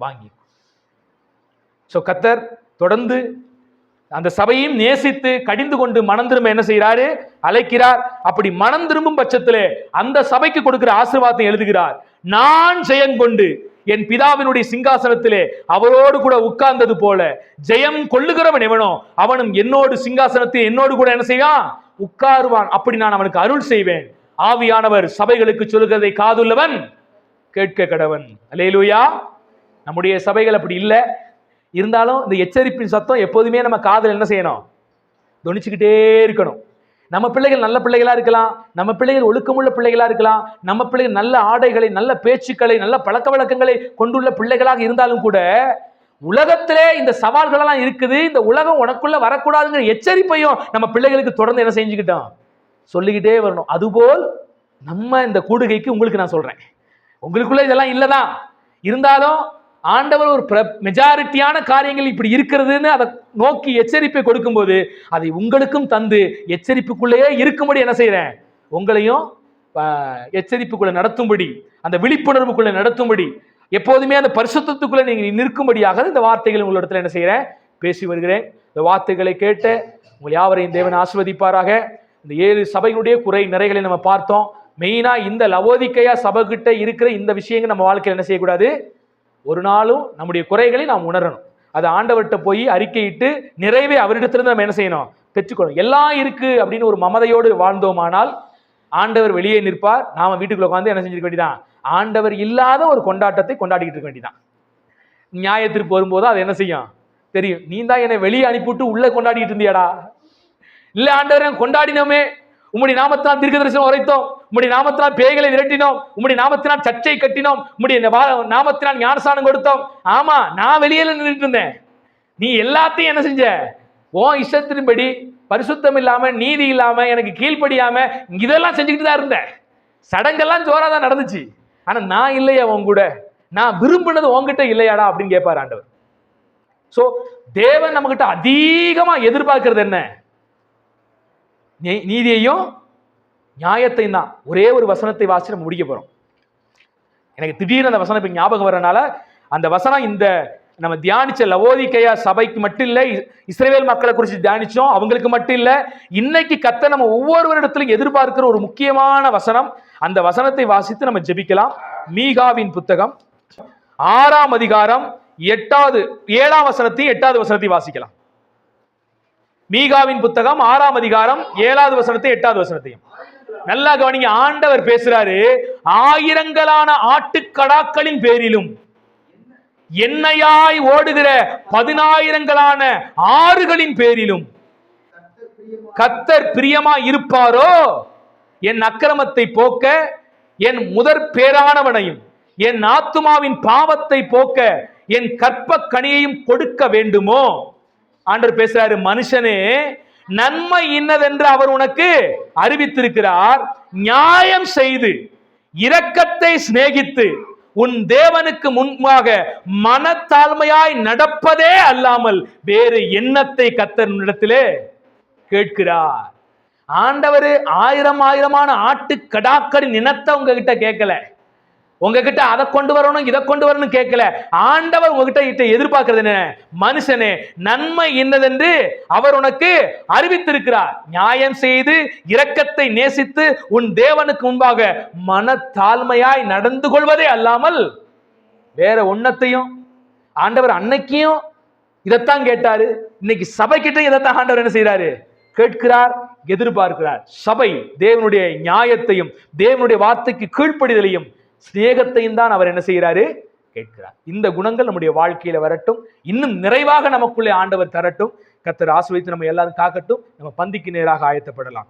வாங்கி. கர்த்தர் தொடர்ந்து அந்த சபையும் நேசித்து கடிந்து கொண்டு மனம் திரும்ப என்ன செய்யறாரு, அழைக்கிறார். அப்படி மனம் திரும்பும் பட்சத்திலே அந்த சபைக்கு கொடுக்கிற ஆசீர்வாதத்தை எழுதுகிறார். நான் ஜெயம் கொண்டு என் பிதாவினுடைய சிங்காசனத்திலே அவரோடு கூட உட்கார்ந்தது போல ஜெயம் கொள்ளுகிறவன் எவனோ அவனும் என்னோடு சிங்காசனத்தில் என்னோடு கூட என்ன செய்வான், உட்காருவான். அப்படி நான் அவனுக்கு அருள் செய்வேன். ஆவியானவர் சபைகளுக்கு சொல்லுகிறதை காதுள்ளவன் கேட்க கடவன். அல்லேலூயா. நம்முடைய சபைகள் அப்படி இல்லை. இருந்தாலும் இந்த எச்சரிப்பின் சத்தம் எப்போதுமே நம்ம காதல் என்ன செய்யணும், தொனிச்சுக்கிட்டே இருக்கணும். நம்ம பிள்ளைகள் நல்ல பிள்ளைகளா இருக்கலாம், நம்ம பிள்ளைகள் ஒழுக்கமுள்ள பிள்ளைகளா இருக்கலாம், நம்ம பிள்ளைகள் நல்ல ஆடைகளை, நல்ல பேச்சுக்களை, நல்ல பழக்க வழக்கங்களை கொண்டுள்ள பிள்ளைகளாக இருந்தாலும் கூட உலகத்திலே இந்த சவால்கள் எல்லாம் இருக்குது, இந்த உலகம் உனக்குள்ள வரக்கூடாதுங்கிற எச்சரிப்பையும் நம்ம பிள்ளைகளுக்கு தொடர்ந்து என்ன செஞ்சுக்கிட்டோம், சொல்லிக்கிட்டே வரணும். அதுபோல் நம்ம இந்த கூடுகைக்கு உங்களுக்கு நான் சொல்றேன், உங்களுக்குள்ள இதெல்லாம் இல்லதான், இருந்தாலும் ஆண்டவர் ஒரு மெஜாரிட்டியான காரியங்கள் இப்படி இருக்கிறதுன்னு அதை நோக்கி எச்சரிப்பை கொடுக்கும்போது அதை உங்களுக்கும் தந்து எச்சரிப்புக்குள்ளேயே இருக்கும்படி என்ன செய்யறேன், உங்களையும் எச்சரிப்புக்குள்ள நடத்தும்படி, அந்த விழிப்புணர்வுக்குள்ள நடத்தும்படி, எப்போதுமே அந்த பரிசுத்தத்துக்குள்ள நீங்க நிற்கும்படியாக இந்த வார்த்தைகள் உங்களிடத்துல என்ன செய்யறேன், பேசி வருகிறேன். இந்த வார்த்தைகளை கேட்ட உங்கள் யாவரையும் தேவன் ஆசீர்வதிப்பாராக. இந்த 7 சபைகளுடைய குறை நிறைகளை நம்ம பார்த்தோம். மெயினா இந்த லவோதிக்கையா சபை கிட்ட இருக்கிற இந்த விஷயங்கள் நம்ம வாழ்க்கையில் என்ன செய்யக்கூடாது, ஒரு நாளும் நம்முடைய குறைகளை நாம் உணரணும். அது ஆண்டவர்கிட்ட போய் அறிக்கையிட்டு நிறைவே அவரிடத்திலிருந்து நம்ம என்ன செய்யணும், பெற்றுக்கொள்ளணும். எல்லாம் இருக்கு அப்படின்னு ஒரு மமதையோடு வாழ்ந்தோமானால் ஆண்டவர் வெளியே நிற்பார். நாம வீட்டுக்குள்ள உட்காந்து என்ன செஞ்சிருக்க வேண்டியதான், ஆண்டவர் இல்லாத ஒரு கொண்டாட்டத்தை கொண்டாடிக்கிட்டு இருக்க வேண்டியதான். நியாயத்திற்கு வரும்போது அது என்ன செய்யும் தெரியும், நீ தான் என்னை வெளியே அனுப்பிவிட்டு உள்ள கொண்டாடிட்டு இருந்தியாடா, இல்ல ஆண்டவர் கொண்டாடினோமே, உம்முடைய நாமத்தினால் தீர்க்கதரிசனம் உரைத்தோம், உம்முடைய நாமத்தினால் பேய்களை விரட்டினோம், உம்முடைய நாமத்தினால் சர்ச்சை கட்டினோம், உம்முடைய நாமத்தினால் ஞானஸ்நானம் கொடுத்தோம். ஆமா, நான் வெளியில நின்றுட்டு இருந்தேன், நீ எல்லாத்தையும் என்ன செஞ்ச, உன் இஷ்டத்தின்படி பரிசுத்தம் இல்லாம நீதி இல்லாம எனக்கு கீழ்ப்படியாம இதெல்லாம் செஞ்சுக்கிட்டு தான் இருந்தேன். சடங்கெல்லாம் ஜோரா தான் நடந்துச்சு, ஆனா நான் இல்லையா உன் கூட, நான் விரும்பினது உன்கிட்ட இல்லையாடா அப்படின்னு கேட்பார் ஆண்டவர். சோ தேவன் நம்ம கிட்ட அதிகமா எதிர்பார்க்கிறது என்ன, நீதியையும் நியாயத்தையும் தான். ஒரே ஒரு வசனத்தை வாசி நம்ம முடிக்க போறோம். எனக்கு திடீர்னு அந்த வசனம் இப்ப ஞாபகம் வரனால அந்த வசனம் இந்த நம்ம தியானிச்ச லவோதிக்கையா சபைக்கு மட்டும் இல்ல, இஸ்ரவேல் மக்களை குறித்து தியானிச்சோம், அவங்களுக்கு மட்டும் இல்ல, இன்னைக்கு கர்த்தர் நம்ம ஒவ்வொருவரிடத்திலும் எதிர்பார்க்கிற ஒரு முக்கியமான வசனம். அந்த வசனத்தை வாசித்து நம்ம ஜெபிக்கலாம். மீகாவின் புத்தகம் 6ஆம் அதிகாரம் 7ஆம் வசனத்தையும் 8ஆவது வசனத்தையும் வாசிக்கலாம். மீகாவின் புத்தகம் 6ஆம் அதிகாரம் 7வது வசனத்தை 8வது வசனத்தையும் நல்லா கவனிங்க. ஆண்டவர் பேசுறாரு, ஆயிரங்களான ஆட்டுக்கடாக்களின் பேரிலும் எண்ணெயாய் ஓடுகிற 10,000களான ஆறுகளின் பேரிலும் கர்த்தர் பிரியமா இருப்பாரோ, என் அக்கிரமத்தை போக்க என் முதற் பேரானவனையும் என் ஆத்துமாவின் பாவத்தை போக்க என் கற்ப கனியையும் கொடுக்க வேண்டுமோ? ஆண்டவர் பேசுறாரு, மனுஷனே, நன்மை இன்னதென்று அவர் உனக்கு அறிவித்திருக்கிறார். நியாயம் செய்து இரக்கத்தை சிநேகித்து உன் தேவனுக்கு முன்பாக மனத்தாழ்மையாய் நடப்பதே அல்லாமல் வேறு எண்ணத்தை கர்த்தர் இடத்திலே கேட்கிறார். ஆண்டவர் ஆயிரமான ஆட்டுக்கடாக்களின் இனத்தை உங்ககிட்ட கேட்கல, உங்ககிட்ட அதை கொண்டு வரணும் இதை கொண்டு வரணும் கேட்கல. ஆண்டவர் உங்ககிட்ட எதிர்பார்க்கிறது என்ன? மனுஷனே, நன்மை என்னதென்று அவர் உனக்கு அறிவித்திருக்கிறார். நியாயம் செய்து இரக்கத்தை நேசித்து உன் தேவனுக்கு முன்பாக மனத்தாழ்மையாய் நடந்து கொள்வதே அல்லாமல் வேற ஒன்னத்தையும். ஆண்டவர் அன்னைக்கும் இதைத்தான் கேட்டாரு, இன்னைக்கு சபைக்கிட்ட இதைத்தான் ஆண்டவர் என்ன செய்யறாரு? கேட்கிறார், எதிர்பார்க்கிறார். சபை தேவனுடைய நியாயத்தையும் தேவனுடைய வார்த்தைக்கு கீழ்ப்படிதலையும் சிநேகத்தையும் தான் அவர் என்ன செய்யறாரு? கேட்கிறார். இந்த குணங்கள் நம்முடைய வாழ்க்கையில வரட்டும், இன்னும் நிறைவாக நமக்குள்ளே ஆண்டவர் தரட்டும். கர்த்தர் ஆசீர்வதித்து நம்ம எல்லாரும் காக்கட்டும். நம்ம பந்திக்கு நேராக ஆயத்தப்படலாம்.